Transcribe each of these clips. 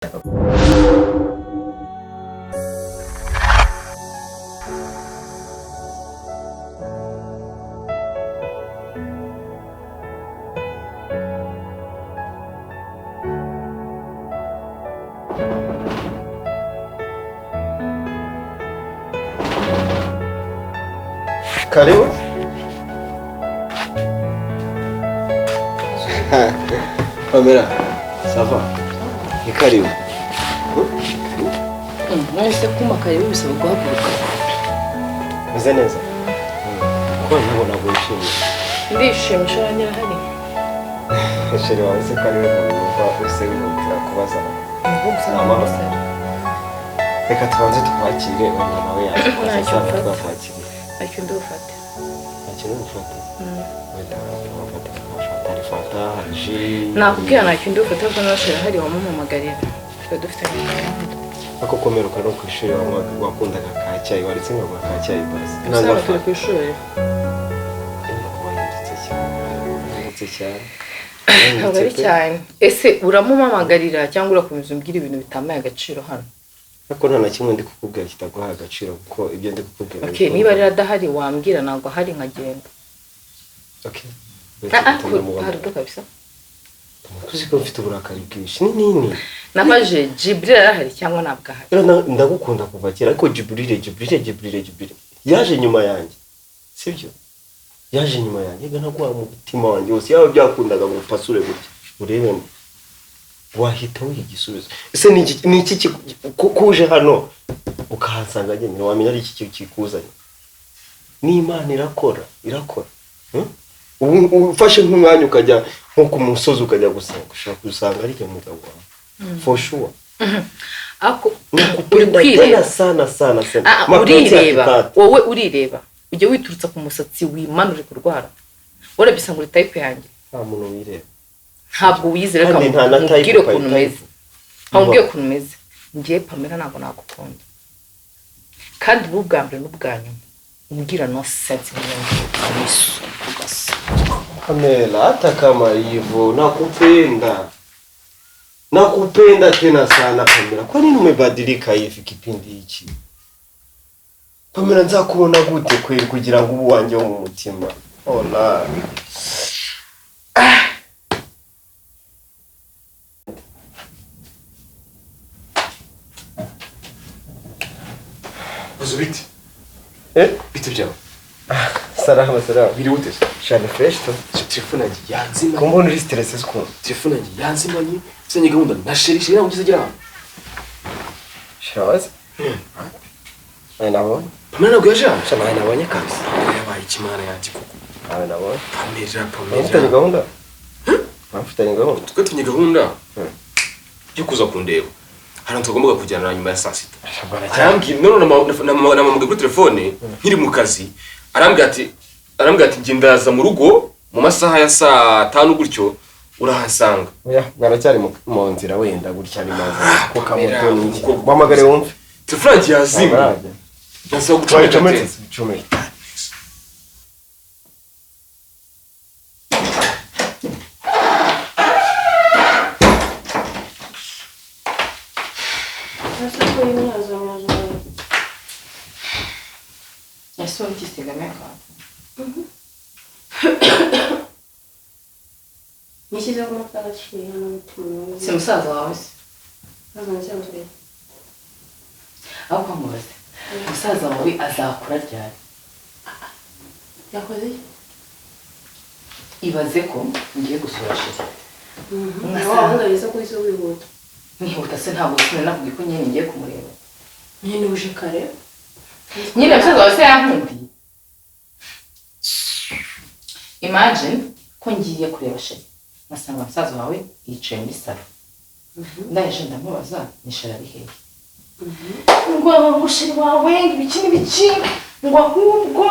Karibu. Pamela, ça va? Ni karibu. Mwese kuma karibu bisaba guhaguruka. Meze neza? Ko nabona gushimye. Ndishimye shanya hari. Sheri wawe se karibu numva use wumvira kubaza. Amahoro. Reka tubanze tukwakire wenda nawe yaje twakwakire. Icyo ndufata. Icyo ndufata. Wenda twafata rifata haji. Nakubwira ntacyo ndufata ko nashira hari wamumumagarira. Twe dufite ako komeruka no kwishuri wakundaga kacyayi waretse ngo kacyayi basi. Nanga turi kwishuri. Ntabwo cyane. Ese uramumamagarira cyangwa urakomeza umbwira ibintu bitamaye agaciro hano? Ako nta na kimwe ndi kukubwira kitaguha agaciro kuko ibyo ndi kukubwira. Okay, niba rero adahari wambwira ntabwo hari nkagenda. Okay. Harudo kabisa. Tuzi ko mfite uburakari bwinshi. Ni nini? Nabaje Jibril arahari cyangwa ntabwo ahari? Rero ndagukunda kuva kera ariko Jibril yaje nyuma yanjye. Sibyo? Yaje nyuma yanjye nagwa mu mutima wanjye wose yaba byakundaga ngo pasure gutya. Urebemo. Wahita wigisubizo. Ese ni iki kuje hano ukahansanga nyine wamenya ari iki kikuzanye. Ni Imana irakora. Ufashe nk'umwanya ukajya nko ku musozi ukajya gusenga ushaka gusanga ari mugabo wawe. For sure. Ako urikwirebera sana. Urireba. Wowe urireba. Ujye witurutsa ku musatsi wimanure kurwara. Wore bisanga uri type yanjye. Nta muntu wireba. Ntabwo wizera ko mubwire ukuntu umeze. Ntabwo ukuntu umeze. Ngiye Pamela ntabwo nakukunda. Kandi bwa mbere n'ubwa nyuma. Umbwira no sense n'amiso. Pamela hata kama hivyo nakupenda tena sana Pamela. Kwa nini umebadilika hivi kipindi hichi? Pamela nzakubona gute kweli kugira ngo ubu wanjye wo mu mutima. Ola. Uzubiti? Bitu byawe. Salama. Biri ute? Shane fresh to. Telefone yanzima. Kumbona uri stress ko. Telefone yanzima ni senye gahunda na sheri namugize gira. Shawazi? Nabonye. Pamela nabwo yaje? Shana nabonye kabisa. Yabaye ikimana yanjye kuko. Nabonye. Pamela. Mfitanye gahunda? Mfitanye gahunda. Twatinye gahunda. Yo kuza kundeba. Hano tugomba kujyana nyuma ya saa sita. Arambwira none na kuri telefone nkiri mu kazi. Arambwira ati ngendaza mu rugo mu masaha ya saa 5 gutyo urahansanga. Oya, baracyari mu nzira wenda gutya bimaze ko kamoto n'iki. Wamagare wumve. Telefone yazimye. Nasa gucomeka icumi. Sono ti stiga me qua. Mi si sono portata scena, non tu. Siamo stati oggi. Non siamo stati. Aho kwamubaza. Musaza wawe azakura ryari? Yakoze? Ibaze ko ngiye gusura sheri. Wabona biza ko izo wihuta. Nihuta se ntabwo nakubwiye ko nyine ngiye kumureba. Nyine uje kare. Nyine musaza wawe se yankundi. Imagine ko ngiye kureba sheri. Nasanga musaza wawe yicaye muri salo. Ndaje ndamubaza ni sheri ari hehe. Ngo sheri wawe ibiki ngo ahubwo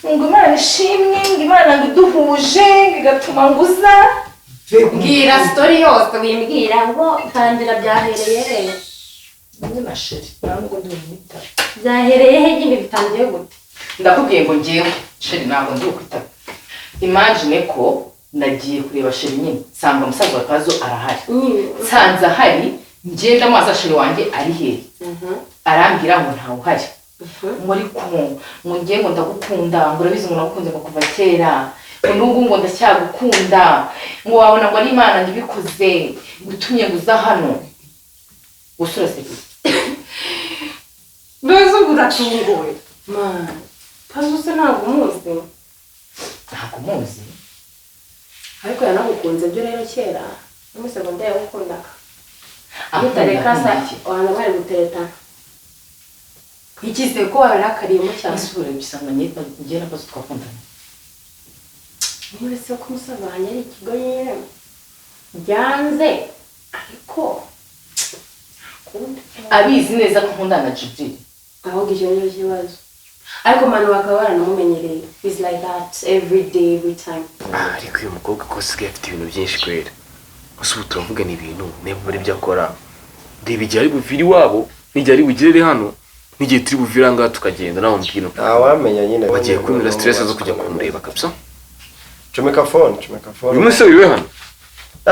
ngo Imana ishimwe ngo Imana iduhuje bigatuma nguza. Mbwira story yose wimbwira ngo tangira byahereye rero. Ndi na sheri ntabwo ndi umwita. Byahereye he gihe bitangiye gute? Ndakubwiye ngo ngiye sheri ntabwo ndi ukwita. Imagine ko nagiye kureba sheri nyine sanga musaza wa Kazo arahari. Sanza hari ngenda amaso sheri wanjye ari hehe arambwira ngo ntawe uhari ngo ariko ngo ngiye ngo ndagukunda ngo urabizi ngo nagukunze ngo kuva kera ngo n'ubu ngo ndacyagukunda ngo wabona ngo ari Imana ndibikoze gutumye guza hano gusura se Ndozo guratungoye man Pazo ntabwo muzi ariko yanagukunze byo rero kera n'umusegonda yagukundaga amutareka sa wana bari gutereta ikize ko warakariye mu cyane asubira bisanga ngera bazo twakundana niba se ko musabanye ari ikigo nyine byanze ariko abizi neza ko nkundana na Jibril aho gijyo kibazo ariko manu bakaba baranamumenyereye is like that every day every time ariko uyu mukobwa ko sigaye afite ibintu byinshi kwera ubu turavuga ni ibintu niba bari byakora ndebe igihe ari buviri wabo n'igihe ari bugirere hano n'igihe turi buvira ngaha tukagenda nawe mbwino wamenya nyine bagiye kumira stress zo kujya kumureba kabisa Chomeka phone uyu munsi wiwe hano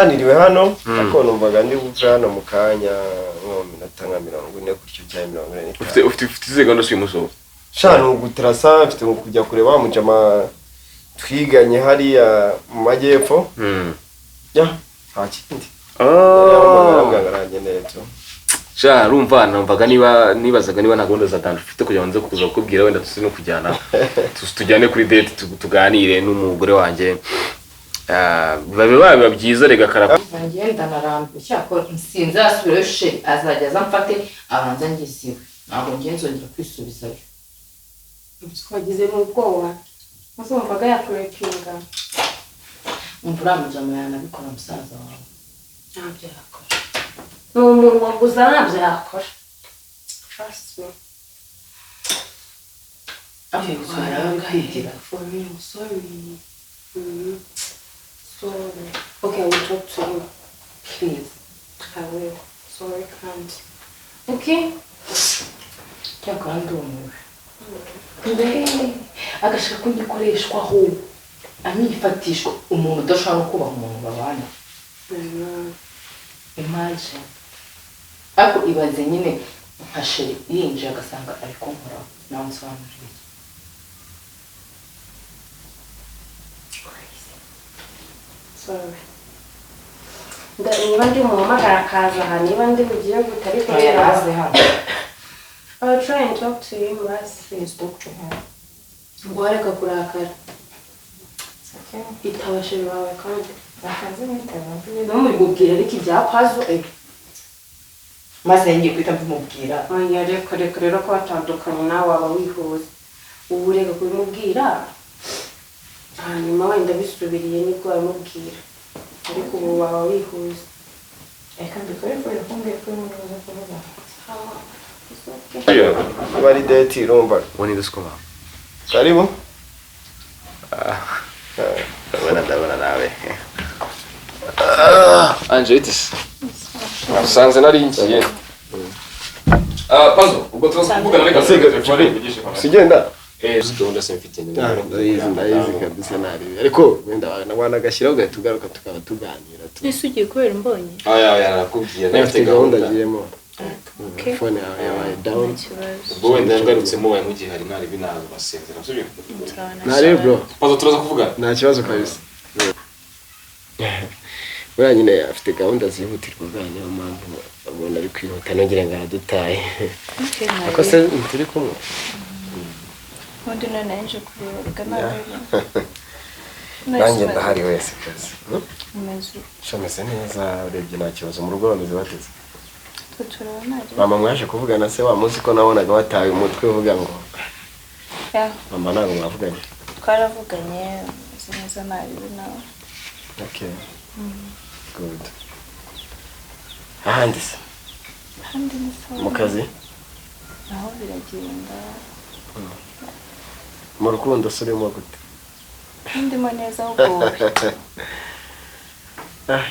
niriwe hano ariko numvaga ndi buve hano mu kanya nko minota nka 40 kuryo cya 40 ufite izegano si umuso shano gutrasa mfite kujya kureba mujama twiganye hariya mu majyepfo ya hakindi sha rumva numvaga nibazaga niba nagondeza zatandatu ufite kujya banze kuza kukubwira wenda tuzi no kujyana tujyane kuri date tuganire n'umugore wanjye biba byiza rega karako ngenda narambi cyakora sinzasubira she azajya zamfate abanza ngisiwe ntabwo ngenzongera kwisubizayo twagize mu bwoba musumvaga yakurekinga umvura mujama yanabikora musaza wawe ntabyo yakora n'umuntu waguza ntabyo yakora trust me sorry okay, I will talk to you please I will sorry can't okay cyakora ndumiwe agashaka ko ngikoreshwaho anifatishwa umuntu udashobora kubaha umuntu babana imagine ako ibaze nyine nka sheri yinjiye agasanga ari kunkora nawe nsobanurire sorry niba ndi muhamagara akaza aha niba ndi bugiye gutari yaze hano I'll try and talk to him please talk to him ngo areka kurakara itabashije bawe kandi bakanze n'itaba namubwira ariko ibya puzzle maze ngiye kwita mbimubwira oya reka rero ko batandukanye nawe waba wihuza ubu reka kubimubwira hanyuma wenda bisubiriye nibwo wabimubwira ariko ubu waba wihuza reka mbikore ko yakumbwiye ko muza kuvuga bari date irumba wani ndasukoma karibu ndabona nawe Angelis sanze nari ngiye Pazo ubwo tuvuga na telefone sigenda gahunda se mfite ndayizi kabisa nari ariko wenda wanagashyiraho gatugaruka tukaba tuganira isugiye kubera mbonye aya nakubwiye nafite gahunda ngiyemo okay phone yawe down ubwo wenda ngarutsemo waye mu gihe hari nari binazo basezera sibyo nari bro Pazo turaza kuvuga nta kibazo kabisa buriya nyine afite gahunda zihutirwa bwanyu mpamvu abona ari kwihuta nongere ngo aradutaye ako se turi kumwe undi none nje kureba nawe nanjye ndahari wese kazi umeze shameze neza urebye nta kibazo mu rugo bameze bateze turabona mama mwaje kuvugana se wa munsi ko nabonaga wataye umutwe uvuga ngo ya mama ntabwo mwavuganye twaravuganye neza nabi nawe okay good ahandi se handi ni mu kazi naho biragenda mu rukundo surimo gute ndimo neza ubwo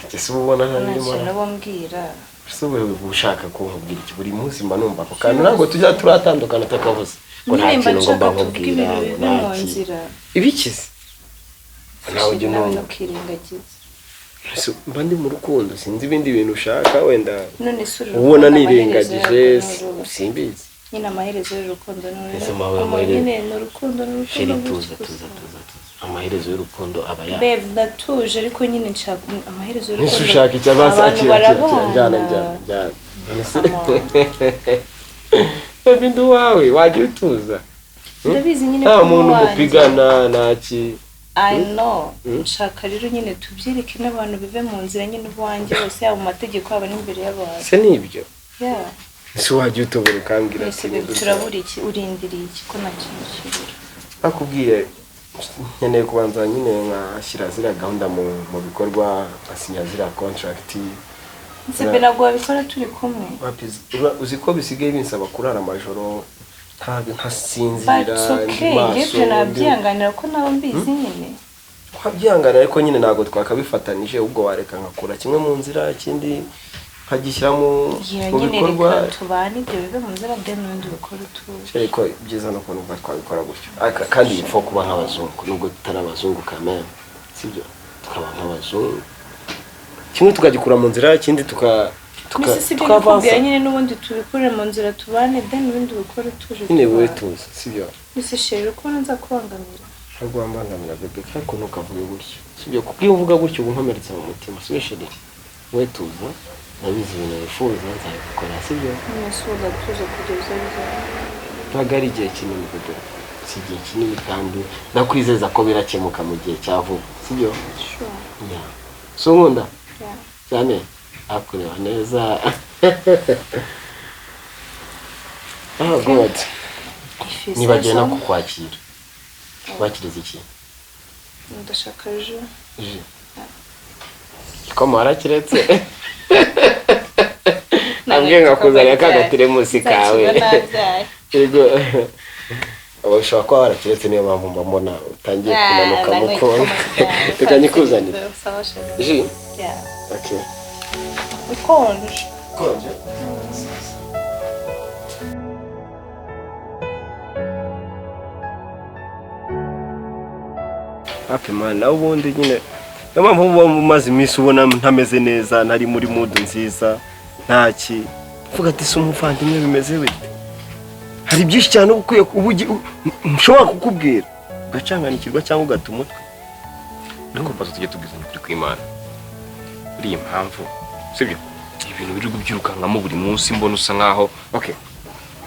kese ubona ntarimo nabo mbwira sobe ushaka ko nkubwira iki buri munsi mba numva ko kandi ntabwo tujya turatandukana takavuze ngo nta kintu ngo mba nkubwira nta nzira ibikize nawe ujye nawe ntukirengagize mba ndi mu rukundo sinzi ibindi bintu ushaka wenda none suri ubona nirengagije simbizi nyine amaherezo y'urukundo nyine n'urukundo sheri tuza amaherezo y'urukundo aba ya babe natuje ariko nyine nshaka amaherezo y'urukundo nisushaka icyabasa njyana baby ndu wawe waje utuza ndabizi nyine nta muntu mupigana naki I know nshaka rero nyine tubyirike n'abantu bive mu nzira nyine ubwanjye bose yaba mu mategeko yaba n'imbere y'abantu se nibyo yeah ese waje utobora ukambwira ese turabura iki urindiriye iki ko nta kintu kibura akubwiye nkeneye kubanza nyine nkashyira zira gahunda mu bikorwa asinya zira contract nse ntabwo wabikora turi kumwe uzi ko bisigaye binsaba kurara amajoro ntasinzira maso nabyihanganira ko nawe mbizi nyine twabyihanganira ariko nyine ntabwo twakabifatanije ubwo wareka nkakura kimwe mu nzira ikindi nkagishyira mu bikorwa tubane ibyo bive mu nzira byo n'undi bikora utuje ariko byiza no kubona twabikora gutyo kandi ipfa kuba nk'abazungu nubwo tutari abazungu kamere sibyo tukaba nk'abazungu kimwe tukagikura mu nzira ikindi tukavanga nyine n'ubundi tubikorera mu nzira tubane then n'ubundi bikora utuje nyine wowe tuzi sibyo ese sheri uko nza kubangamira ntabwo wambangamira bebe ariko ntukavuge gutyo sibyo kuko iyo uvuga gutyo uba unkomeretsa mu mutima sibyo sheri wowe tuza nabizi ibintu wifuza nzabikora sibyo nasuza tuze kugeza ntabwo ari igihe kinini bebe si igihe kinini kandi ndakwizeza ko birakemuka mu gihe cya vuba sibyo so nkunda cyane akureba neza god nibagiye no kukwakira wakiriza iki ndashaka je ko marakiretse nambwiye ngakuzanira kagateremusi kawe yego abashaka ko warakiretse niyo mpamvu mbona utangiye kunanuka mukono reka nyikuzanire ji okay konje happy man nawe ubundi nyine mpamvu umaze iminsi ubona ntameze neza ntari muri mood nziza ntaki uvuga ati se umuvandimwe bimeze bite hari byinshi cyane ukwiye nshobora kukubwira ugacanganikirwa cyangwa ugata umutwe ariko bazo tujye tubwizanya kuri kw'Imana uri impamvu sibyo ibintu biri gubyirukankamo buri munsi mbona usa nkaho okay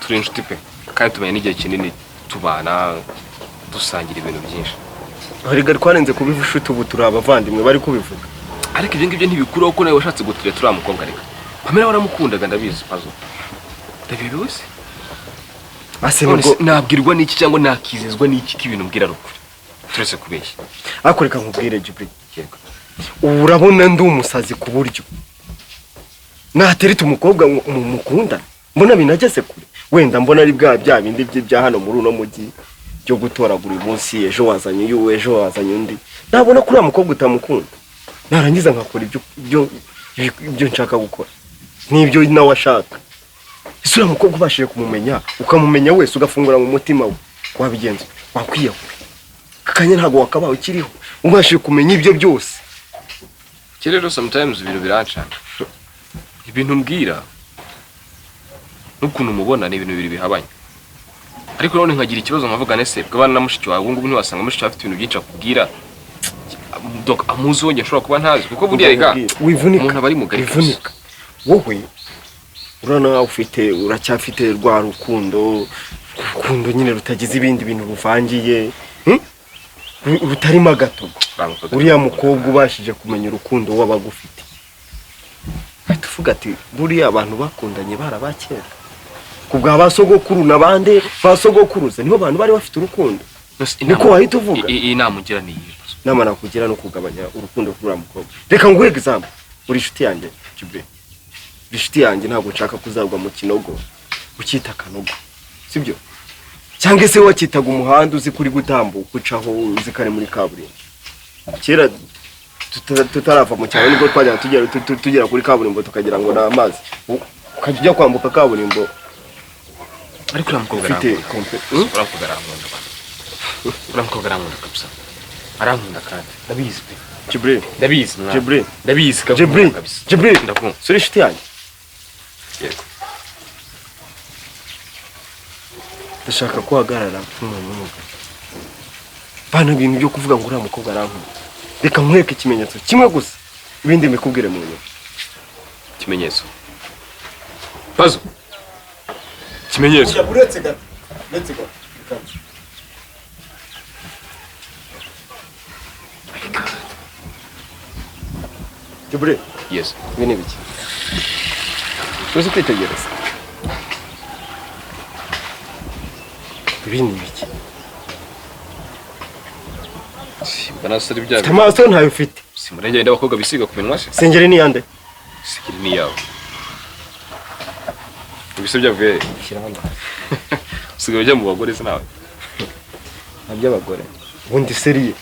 turi inshuti pe kandi tumenye n'igihe kinini tubana dusangira ibintu byinshi Hariga twarenze kubivuga inshuti ubu turi abavandimwe bari kubivuga ariko ibyo ngibyo ntibikuraho ko nawe washatse guturira turi amukobwa reka Pamela waramukundaga ndabizi pazo ndabibi wese asengo nabwirwa n'iki cyangwa nakizezwa n'iki k'ibintu mbwira rukuri turese kubeshya akoreka nkubwire Jibril yego urabona ndi umusazi ku buryo naterita umukobwa mukunda mbona binageze kure wenda mbona ari bya bindi bya hano muri uno mujyi byo gutoragura umunsi ejo wazanye yuwe ejo wazanye undi nabona kuri umukobwa utamukunda narangiza nkakora ibyo nshaka gukora nibyo nawe ashaka isura mukobwa ubashije kumumenya ukamumenya wese ugafungura mu mutima we wabigenza wakwiye kakanye ntago wakabaho kiriho ubashije kumenya ibyo byose rero sometimes ibintu birancana ibintu mbwira n'ukuntu mubona ni ibintu biri bihabanye ariko none nkagira ikibazo nkavuga nese bw'abana na mushiki wawe ngubu ntiwasanga mushiki afite ibintu byinshi akubwira donc amuzi wongeye ashobora kuba ntazi kuko buriya rega umuntu aba ari mugari wivunika wowe urana ufite uracyafite rwa rukundo nyine rutagize ibindi bintu ruvangiye rutarimo gato uriya mukobwa ubashije kumenya urukundo wabagufite tuvuga ati buriya abantu bakundanye barabakera kubwa basogokuru nabande basogokuruza niho abantu bari bafite urukundo niko wahita uvuga iyi namugira ni iyi namana kugira no kugabanya urukundo kuri mukobwa reka nguhe example uri inshuti yanjye Jibril inshuti yanjye ntabwo nshaka kuzagwa mu kinogo ukita kanogo sibyo cyangwa se wakitaga umuhanda uzi kuri gutambuka ucaho uzi kare muri kaburimbo kera tutarava mu cyaro nibwo twajya tugera kuri kaburimbo tukagira ngo na amazi ukajya kwambuka kaburimbo ariko uramukobwa aramukobwa aramukobwa kabisa arankunda kandi ndabizi pe Jibril ndabizi Jibril ndabizi Jibril kabisa Jibril ndakunda suri inshuti yanjye yego ndashaka ko uhagarara nk'umuntu w'umugabo bana ibintu byo kuvuga ngo uriya mukobwa arankunda reka nkwereke ikimenyetso kimwe gusa ibindi mbikubwire mu nyuma ikimenyetso Pazo ikimenyetso uretse gato Jibril yes ibi ni biki uzi kwitegereza ibi ni biki banasari bya amaso ntayo ufite simurenge ndabakobwa bisiga ku minwa se sengeri ni yande sikiri ni yawe ibise byavuye kiranda usigaye ujya mu bagore se nawe aby'abagore ubundi seriye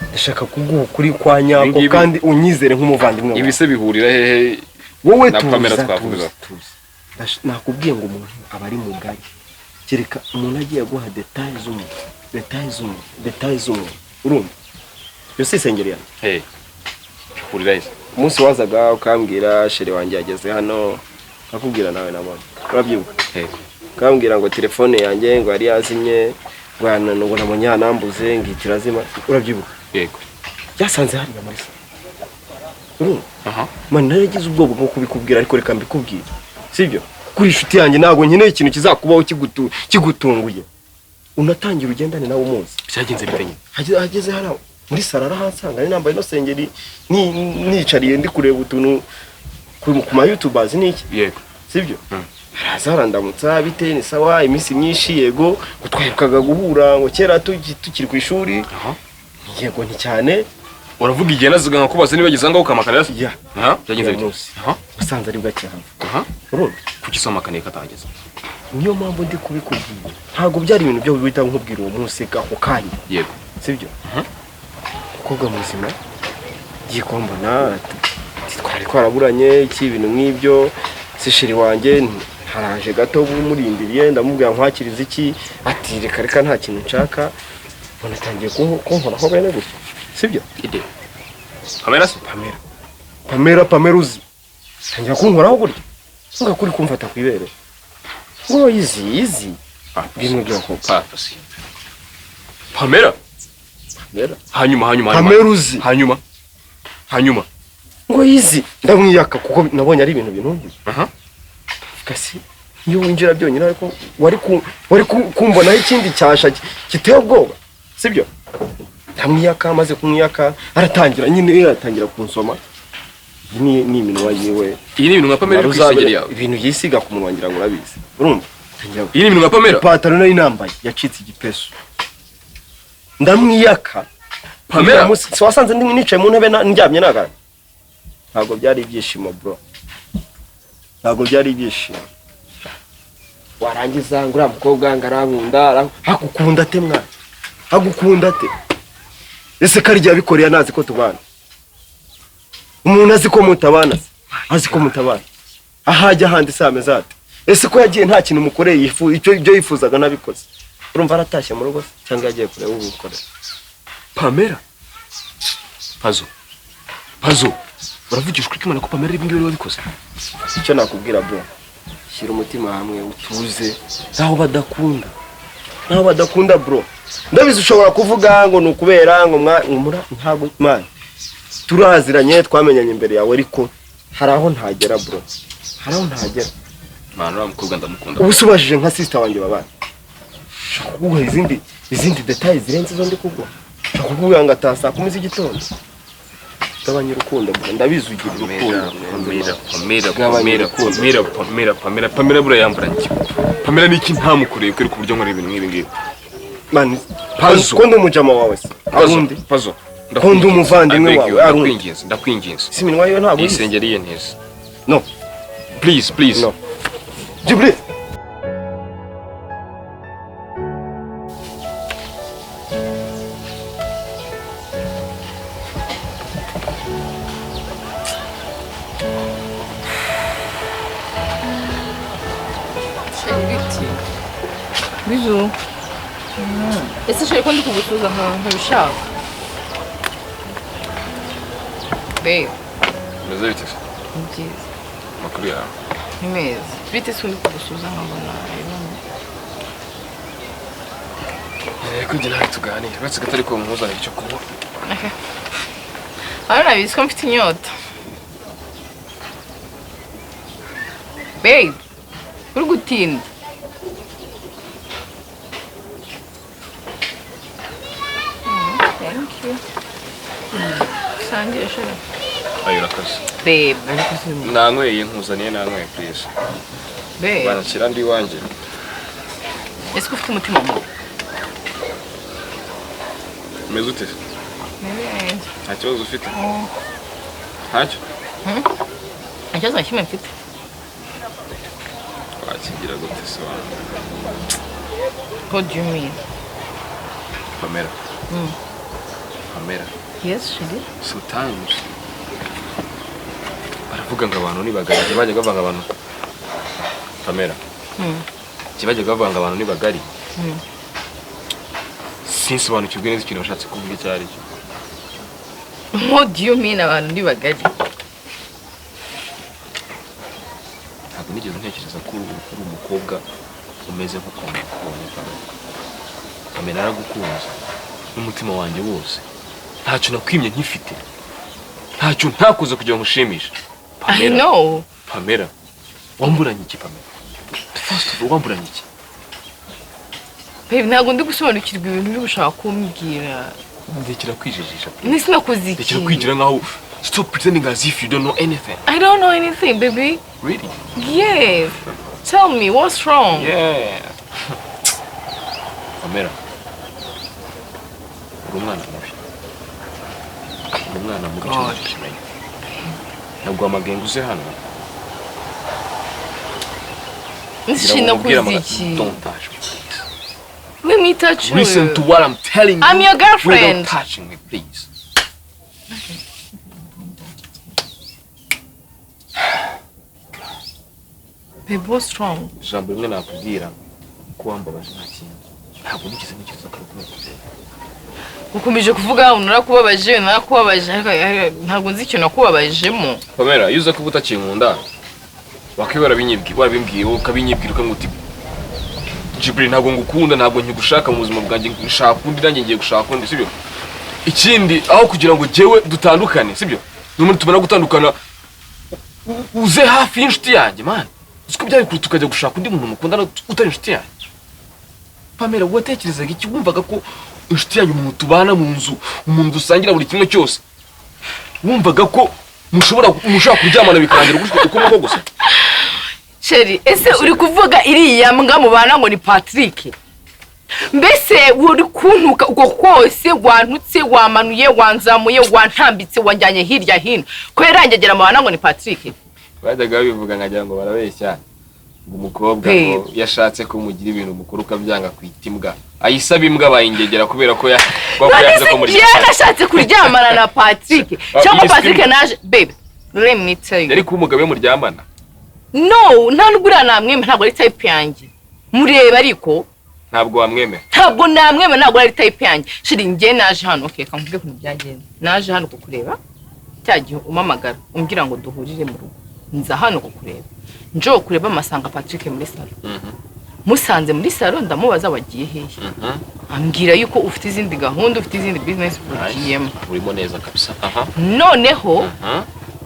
ndashaka kuguha kuri kwa nyako kandi unyizere nk'umuvandimwe ibise bihurira hehe wowe na Pamela twavuga nakubwiye ngo umuntu aba ari mugari kereka umuntu agiye guha details z'umuntu urumva yo si sengeri yanjye hey bihurira hehe umunsi wazaga ukambwira shere wanjye yageze hano akubwira nawe nabone urabyibuka ukambwira ngo telefone yanjye ngo ari yazimye ngo nabonye yanambuze ngo itirazima urabyibuka yego byasanze hari muri man naragize ubwoba bwo kubikubwira ariko reka mbikubwira sibyo kuri inshuti yanjye ntago nkeneye ikintu kizakubaho kigutunguye unatangira ugendane nawe umunsi byagenze bipenye hageze hano muri sarara hansanga ari nambaye no sengeri nicariye ndi kureba utuntu ku ma YouTubers niki yego sibyo araza ndamutsa bite ni sawa iminsi myinshi yego gutwarukaga guhura ngo kera tukiri ku ishuri yego ni cyane uravuga igihe naziga nkakubaza niba gizanga ukamakana ya byagenze bite usanze ari bwacye hava urumva kukisoma kane katageze niyo mpamvu ndi kubikubwira ntago byari ibintu byo wita nkubwira uwo munsi ako kanya yego sibyo umukobwa muzima ngiye kumbona twari twaraburanye iki ibintu nk'ibyo sishiri wanjye haraje gato bumurindiriye ndamubwira nkwakiriza iki ati reka nta kintu nshaka none tangiye kunkoraho bene gutya sibyo ide Pamela se Pamela uzi tangiye kunkoraho gutya ntuga kuri kumfata ku ibere ngo izi bimwe byako pasi Pamela hanyuma Pamela uzi hanyuma ngo izi ndamwiyaka kuko nabonye ari ibintu bintumbuye kasi iyo winjira byonyine ariko wari kumbonaho ikindi cyasha kiteye ubwoba sibyo ndamwiyaka amaze kumwiyaka aratangira nyine aratangira kunsoma ni iminwa yiwe iyi ni ibintu nka Pamela kwisengeri yawe ibintu yisiga ku munwa ngira ngo urabizi urumva iyi ni ibintu nka Pamela ipataro nayo inambaye yacitse igipesu ndamwiyaka Pamela wasanze ndi nicaye mu ntebe ndyamye nagara ntabwo byari ibyishimo bro ntabwo byari ibyishimo warangiza ngo uriya mukobwa ngarankunda hakukunda ate mwana hagukunda ate ese karya bikoreye nazi ko tubana umuntu azi ko mutabana azi ko mutabana ahajya handi se ameze ate ese ko yagiye nta kintu mukoreye ibyo yifuzaga nabikoze urumva aratashye mu rugo cyangwa yagiye kureba ubukore Pamela Pazo uravugisha kuri kimana ko Pamela ibingi bari wabikoze icyo nakubwira bro shyira umutima hamwe utuze naho badakunda bro ndabizi ushobora kuvuga ngo nukubera ngo ntago man turaziranye twamenyanye imbere yawe ariko haraho ntagera bro haraho ntagera man uramukobwa ndamukunda ubusubashije nka sister wanjye babana kuguha izindi details zirenze zo ndi kuguha kuguha ngo atasa 10 z'igitondo gabanya urukundo ndabizi ugira urukundo Pamela bura yambara iki Pamela niki ntamukoreye kuri ku buryo nkora ibintu nk'ibi ngibi man Pazo ko ndumujama wawe se arundi Pazo ndakunda umuvandimwe wawe ndakwinginze si minwa yo ntabwo isengeriye neza no please no Jibril Bizu. Ese shaka ko ndi kugusuza nkabishaka. Babe. Meze bite? Byiza. Makuru yawe. Ni meza. Bite se uri kugusuza nkabona ibintu. Kugira ngo tuganire. Uretse gatari ko muzana icyo kunywa. Nabizi ko mfite inyota. Babe. Uri gutinda. Thank you. Sangira shara. Ayo urakoze. Babe, ariko si Nanyweye nkuzaniye nanyweye please. Babe. Barakira ndi wanje. Ese ufite umutima mubi? Meze ute? Neza. Nta kibazo ufite? Ntacyo? Nta kibazo na kimwe mfite. Wakigira gute se wanjye? What do you mean? Pamela. Pamela. Yes, she did. Sometimes baravuga ngo abantu nibagari bajya bavanga abantu. Pamela. Kibajya bavanga abantu nibagari. Sinsobanukirwe neza ikintu bashatse kuvuga icyo ari cyo. What do you mean abantu ni bagari? Ntabwo nigeze ntekereza ko uri umukobwa umeze nk'uko mukubonye Pamela aragukunze n'umutima wanjye wose. Ntacyo nakwimye nkifite. Ntacyo ntakoze kugira ngo ushimishe. I know. Pamela. Wamburanye iki Pamela? First of all, wamburanye iki? Babe, ntabwo ndi gusobanukirwa ibintu uri gushaka kumbwira. Ndekera kwijijisha. Nisi nakoze iki? Ndekera kwigira nkaho stop pretending as if you don't know anything. I don't know anything, baby. Really? Yes. Tell me, what's wrong? Yeah. Pamela. Umwana mubi. Umwana mubi cyane. Ntabwo amagengo uze hano. Nisi nakoze iki? Don't touch me. Let me touch you. Listen to what I'm telling you. I'm your girlfriend. Without touching me, please. Babe, what's wrong? Jambo rimwe nakubwira ko wambabaje nta kintu. Ntabwo nigeze ntekereza ko ari Ukomeje kuvuga narakubabaje ntabwo nzi icyo nakubabajemo. Pamela, iyo uza kuba utakinkunda wakibara bimbwiye ukabinyibwira ukamuti Jibril ntabwo ngukunda ntabwo nkigushaka mu buzima bwanjye nshaka undi nanjye ngiye gushaka undi sibyo. Ikindi aho kugira ngo jewe dutandukane sibyo. N'umuntu tubona gutandukana uze hafi y'inshuti yanjye man. Usko byari kuri tukajya gushaka undi muntu mukundana utari inshuti yanjye. Pamela, watekerezaga iki wumvaga ko inshuti yanjye umuntu tubana mu nzu umuntu dusangira buri kimwe cyose wumvaga ko mushaka kuryamana bikarangira uko nuko gusa? Sheri, ese uri kuvuga iriya mbwa mubana ngo ni Patrick? Mbese uri kuntuka uko kose wantutse wamanuye wanzamuye wantambitse wanjyanye hirya hino ko yarangegera mubana ngo ni Patrick? Bajyaga bivuga ngagira ngo barabeshya ngo umukobwa ngo yashatse ko mugira ibintu mukuru kabyanga kwitimbwa ayisaba imbwa bayingegera kubera ko yavuze ko muri yarashatse kuryamana na Patrick cyangwa Patrick naje babe let me tell you yari ku mugabe muryamana. No, nta nugura namwe ntabwo ari type yanjye. Mureba ariko ntabwo wamwemera. Ntabwo namwe ntabwo ari type yanjye. Shiri ngiye naje hano okay kamvuge ko byagenze. Naje hano kukureba cyagiye umamagara umbwira ngo duhurire mu rugo. Nza hano kukureba. Njo kureba masanga Patrick muri salo. Musanze muri salo ndamubaza wagiye hehe. Ambwira yuko ufite izindi gahunda ufite izindi business ugiyemo. Urimo neza kabisa. Noneho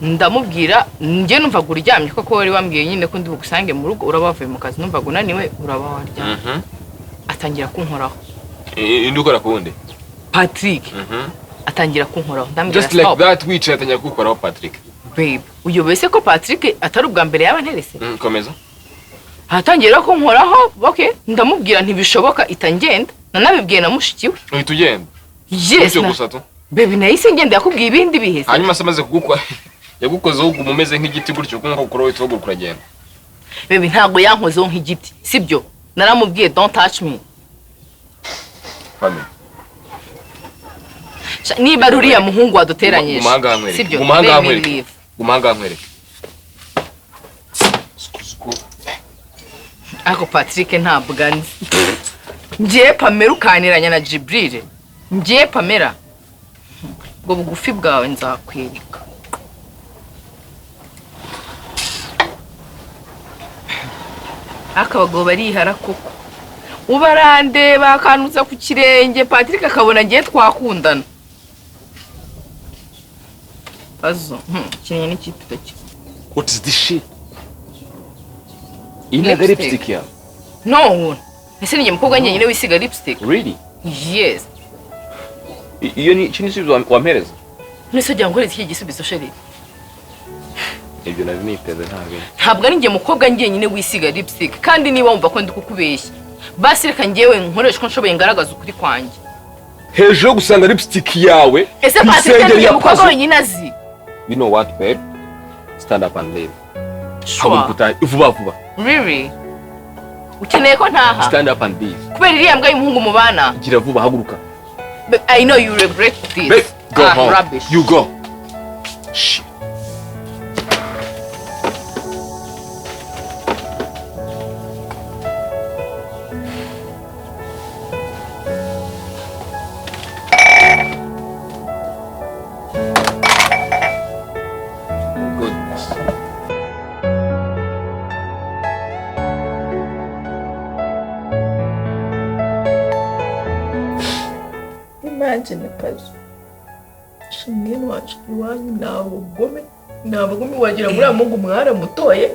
ndamubwira nge numvaga uryamye koko wari wambwiye nyine ko ndi bugusange mu rugo urabavuye mu kazi numvaga unaniwe uraba waryamye. Atangira kunkoraho. Indi ukora kundi? Patrick. Atangira kunkoraho. Just like that wicaye atangira kukoraho Patrick. Babe, uyobese ko Patrick atari ubwa mbere yaba nterese? Komeza. Atangira kunkoraho, okay, ndamubwira ntibishoboka itangenda. Nanabibwiye na mushikiwe. Uhita ugenda? Yes. Cyo gusa to. Babe, nahise ngenda yakubwiye ibindi bihese. Hanyuma samaze kugukwa. Yagukozeho umumeze nk'igiti gutyo kuko ukora uhita ugukura agenda. Babe, ntago yankozeho nk'igiti, sibyo? Naramubwiye don't touch me. Family. Niba ruriya muhungu waduteranyije. Sibyo? Gumanga nkwereke. Ako Patrick ntabwo ganzi. Ngiye Pamela ukaniranya na Jibril. Ngiye Pamela. Ngo bugufi bwawe nzakwereka. akabagabo barihara koko ubarande bakanutsa ku kirenge Patrick akabona ngiye twakundana azo kinye n'ikipito cyo. What is this shit? Ina lipstick ya? No. Ese ni mukobwa nyine wisiga lipstick. Really? Yes. Iyo ni chini sizo wampereza. Nese jangore iki gisubizo sheri. Ibyo nari niteze ntabe. Ntabwo ari ngiye mukobwa ngiye nyine wisiga lipstick kandi niba wumva ko ndi kukubeshya. Basi reka ngiyewe nkoresha ko nshoboye ngaragaza ukuri kwanjye. Hejuru gusanga lipstick yawe. Ese Patrick ni mukobwa wenyine azi. You know what, babe? Stand up and leave. Sure. Vuba. Really? Ukeneye ko ntaha? Stand up and leave. Kubera iriya mbwa y'umuhungu mubana. Gira vuba haguruka. But I know you regret this. Babe, go home. Rubbish. You go. Shit. Imagine Pazo. Shingeni wacu iwanyu nabugome wagira muri amungu mwara mutoye.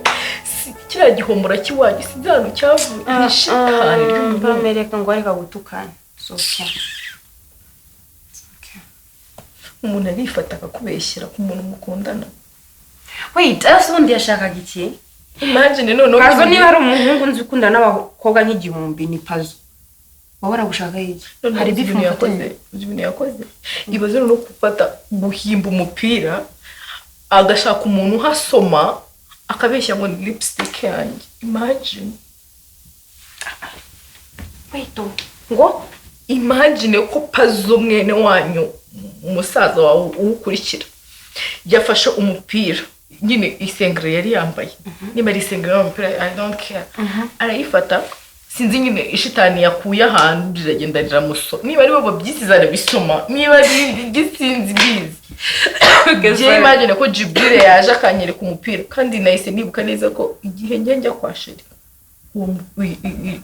Kira gihombora kiwaje sinzano cyavuye ishikane ry'umuntu ngo areka gutukana. Okay. Umuntu arifata akakubeshyira ku muntu mukundana. Wait, asundi yashakaga iki? Imagine none Pazo niba ari umuhungu nzi ukundana n'abakobwa nk'igihumbi ni Pazo. Wabara gushaka iki? Hari ibintu yakoze. Ibaze no gufata guhimba umupira agashaka umuntu hasoma akabeshya ngo lipstick yanjye. Imagine. Wait, ngo imagine ko Pazo mwene wanyu umusaza wawe ukurikira yafashe umupira nyine isengere yari yambaye niba ari isengere y'umupira I don't care arayifata sinzi nyine ishitani yakuye ahantu riragenda riramuso niba ari bo babyisiza arabisoma niba ari gisinzi bizi je imagine ko Jibril yaje akanyereka umupira kandi nahise nibuka neza ko igihe njya kwa sheri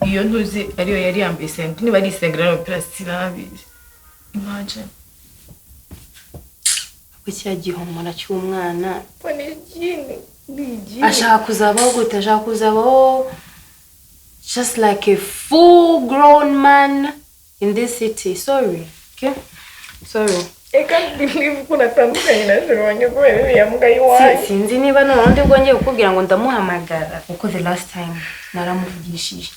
iyo ntuzi ariyo yari yambaye isengere niba ari isengere y'umupira sinabizi. Imagine kuki yagihomora cy'umwana bigi ashaka kuzabaho gute ashaka kuzabaho just like a full grown man in this city. Sorry, okay? Sorry. I can't believe ko natandukanye na joro wanyu kubera iriya mbwa yiwaye. Sinzi niba none bwongeye kukubwira ngo ndamuhamagara kuko the last time naramuvugishije.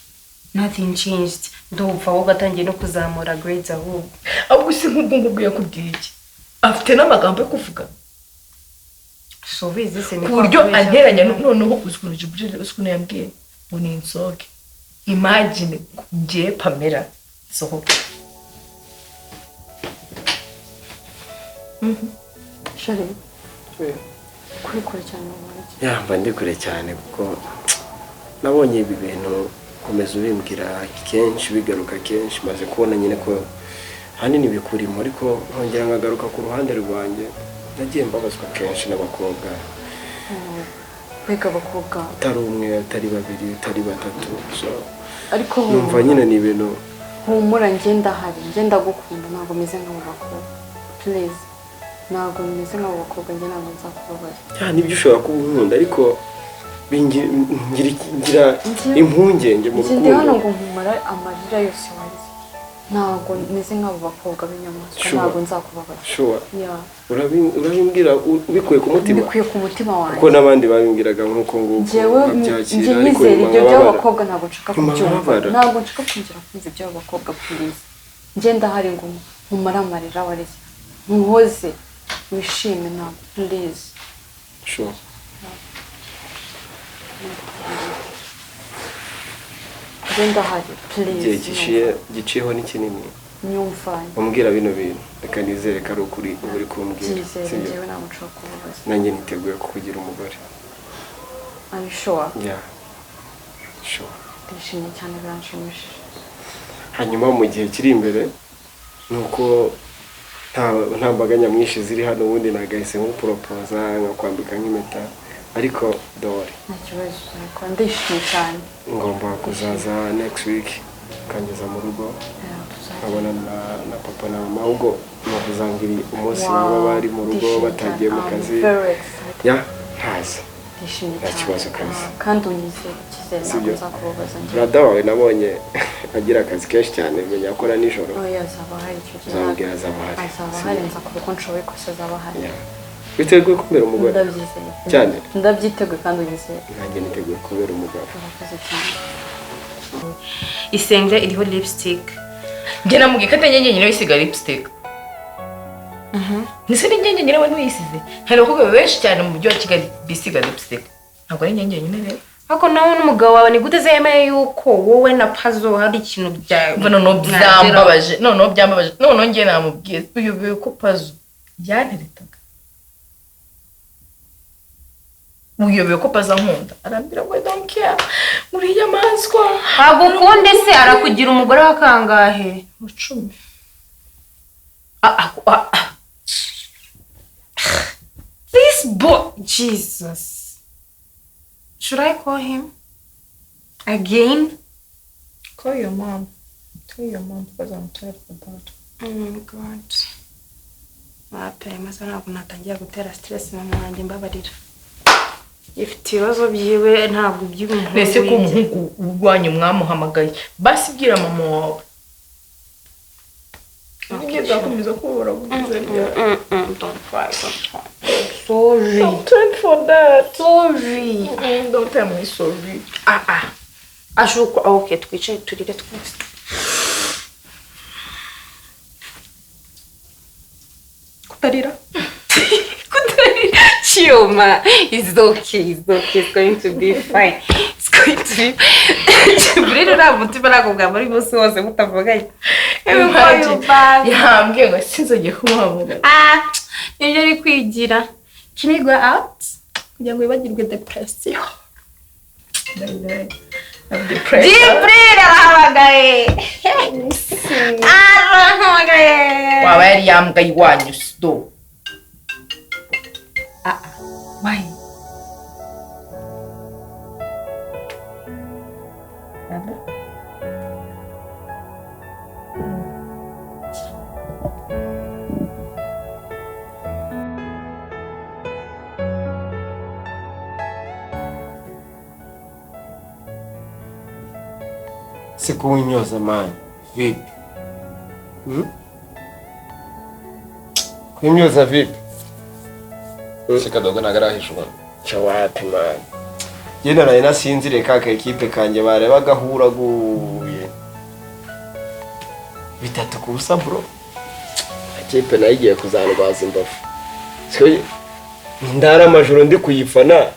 Nothing changed. Ndumva wo gatangiye no kuzamura grades ahubwo. Ahubwo si nk'ubwo yakubwiye iki? Afite n'amagambo yo kuvuga. So bizi se ni ku buryo anteranya noneho uzukuru Jibril usukuna yambwiye ngo ni insoge. Imagine ngiye Pamela sohoka. Shari. Kuri cyane mu yamba ndi kure cyane kuko nabonye ibi bintu komeza ubimbwira kenshi bigaruka kenshi maze kubona nyine ko hanini bikurimo ariko nkongera nkagaruka ku ruhande rwanjye nagiye mbabazwa kenshi n'abakobwa. Kwega abakobwa atari umwe atari babiri atari batatu so ariko numva nyine ni ibintu humura ngenda gukunda ntabwo meze nk'abakobwa please ntabwo meze nk'abakobwa njye ntabwo nzakubabaza nibyo ushobora kunkunda ariko ngira impungenge mu rukundo. Ndi hano ngo nkumara amarira yose wazi ntabwo meze nk'abakobwa b'inyamaswa ntabwo nzakubabaza. Sure. Urabimbwira ubikuye ku mutima? Bikuye ku mutima wanjye. Kuko nabandi babimbwiraga nk'uko nguko njye nizera ibyo by'abakobwa ntabwo nshaka kubyumva ntabwo nshaka kwinjira kumva iby'abakobwa please. Njye ndahari ngo nkumara amarira wareze nkuhoze wishime ntabwo please. Sure. Ndahari please. Giciyeho ni kinini. Nyumva. Umbwira bino bintu reka nizere ko ari ukuri uri kumbwira. Njyewe ntabwo nshaka kubabaza. Nanjye niteguye kukugira umugore. Are you sure? Yeah. Sure. Ndishimye cyane biranshimishije. Hanyuma mu gihe kiri imbere nuko nta mbaga nyamwinshi ziri hano ubundi nagahise nk'uporopoza nkakwambika nk'impeta ariko dore nta kibazo ariko ndishimye cyane ngomba kuzaza next week kangeza mu rugo nkabona na papa na mama ubwo muvuzangiri umunsi baba bari mu rugo batagiye mu kazi ya ntazi ndishimye nta kibazo kabisa kandi unyizeye ikizere ntabwo nzakubabaza njye brada wawe nabonye agira akazi kenshi cyane menya akora nijoro oya azaba hari icyo gihe uzambwira azaba hari nzakora uko nshoboye kose azaba hari witeguye kubera umugore ndabyizeye cyane ndabyiteguye kandi unyizeye nanjye niteguye kubera umugabo urakoze cyane isenge iriho lipstick njye namubwiye ko atari njye nyine wisiga lipstick nise ni njye nyine wari wisize hari abakobwa benshi cyane mu mujyi wa Kigali bisiga lipstick ntabwo ari njye nyine rero ariko nawe n'umugabo wawe ni gute zemeye yuko wowe na Puzzle hari ikintu bya noneho byambabaje noneho njye namubwiye uyobewe ko Puzzle yanteretaga uyobewe ko Puzzle nkunda arambwira ngo don't care uriya manswa ntabwo ukunde se arakugira umugore wa kangahe 10 this boy Jesus should I call him again? Call your mom. Tell your mom because I'm tired about it. Oh my God. Wape, masa ntabwo natangiye gutera stress mama wanjye mbabarira. Ifite ibibazo byiwe ntabwo by'umuhungu. Mbese ko umuhungu urwanya mwamuhamagaye. Basi bwira mama wawe. Ngiye ndakomeza kubura guze. Don't cry. Sorry. I'm trying for that. Sorry. Don't tell me sorry. Ashuko okay twicaye turire twese. Kutarira. Chioma, it's okay. It's going to be fine. It's going to be. Burero na mutima nakubwa muri bose wose mutavuganye. Yambwiye ngo sinzongeye kumuhamagara. Nibyo ari kwigira. Can you go out? Kugira ngo ibagirwe depression. Jibril arahamagaye. Arahamagaye. Waba yari yambwaye iwanyu sto. Why? Siku winyoza mani. Vipi? Kwimyoza vipi? Shika dogo nagarahishwa. Chawati mani. Jena na nasinzire kaka ekipe kanje bare bagahuraguye. Bitatu kubusa bro. Ekipe nayigiye kuzanirwaza imbavu. Siko ndara amajoro ndi kuyifana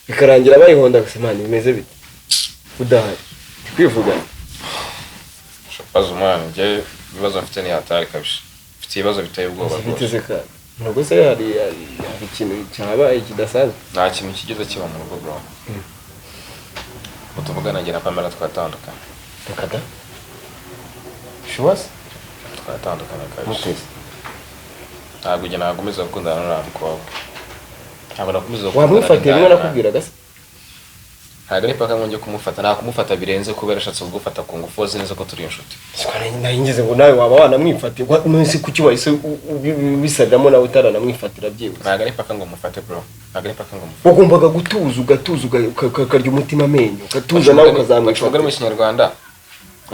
bikarangira bayihonda gusemana bimeze bite. Udahari. Kwivuga. Shapazo mwana je bibazo mfite ni hatari kabisha. Mfite ibibazo biteye ubwoba rwose. Biteze ka. Nubwo se hari ikintu cyabaye kidasanzwe. Nta kintu kigeze kiba mu rugo bro. Utuvugana ngira Pamela twatandukana. Tukada. Shuwas? Twatandukana kabisha. Mutese. Ntabwo njye nagomeza gukundana n'abakobwa. Ntabwo nakomeza Wamufatiye rimwe nakubwira gase. Ntabwo ari paka ngonje kumufata nta kumufata birenze kubera ashatse kugufata ku ngufu ze neza ko turi inshuti. Sikwane ndayingize ngo nawe waba wanamwifatira munsi kuki wahise bisadamo nawe utaranamwifatira byiwe. Ntabwo ari paka ngo mufate bro. Ntabwo ari paka ngo mufate. Ugombaga ugatuza ukarya umutima amenyo ukatuza nawe ukazamwicwa mu Kinyarwanda.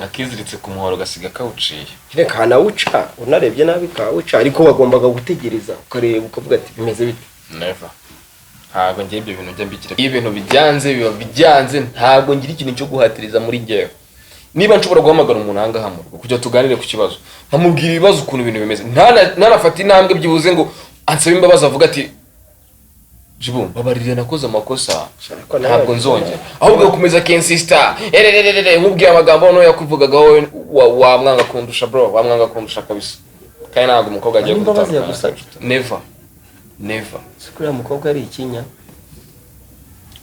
Akiziritse ku muhoro gasiga kawuciye. Reka nawuca unarebye nabi kawuca ariko bagombaga gutegereza ukareba ukavuga ati bimeze bite. Never. Ntabwo ngiye ibyo bintu byambikira. Iyo ibintu bijyanze biba bijyanze ntabwo ngira ikintu cyo guhatiriza muri ngewe. Niba nshobora guhamagara umuntu hanga hamurwa kujya tuganire ku kibazo. Nkamubwira ibibazo ukuntu ibintu bimeze. Ntanafata intambwe byibuze ngo ansaba imbabazi avuga ati Jibu babarire nakoze amakosa. Ntabwo nzongera. Ahubwo ukomeza kensista. Nkubwiye amagambo no yakuvugaga wowe wamwanga kundusha bro, wamwanga kundusha kabisa. Kandi ntabwo umukobwa agiye gutanga. Never. Sikuriya mukobwa ari ikinya.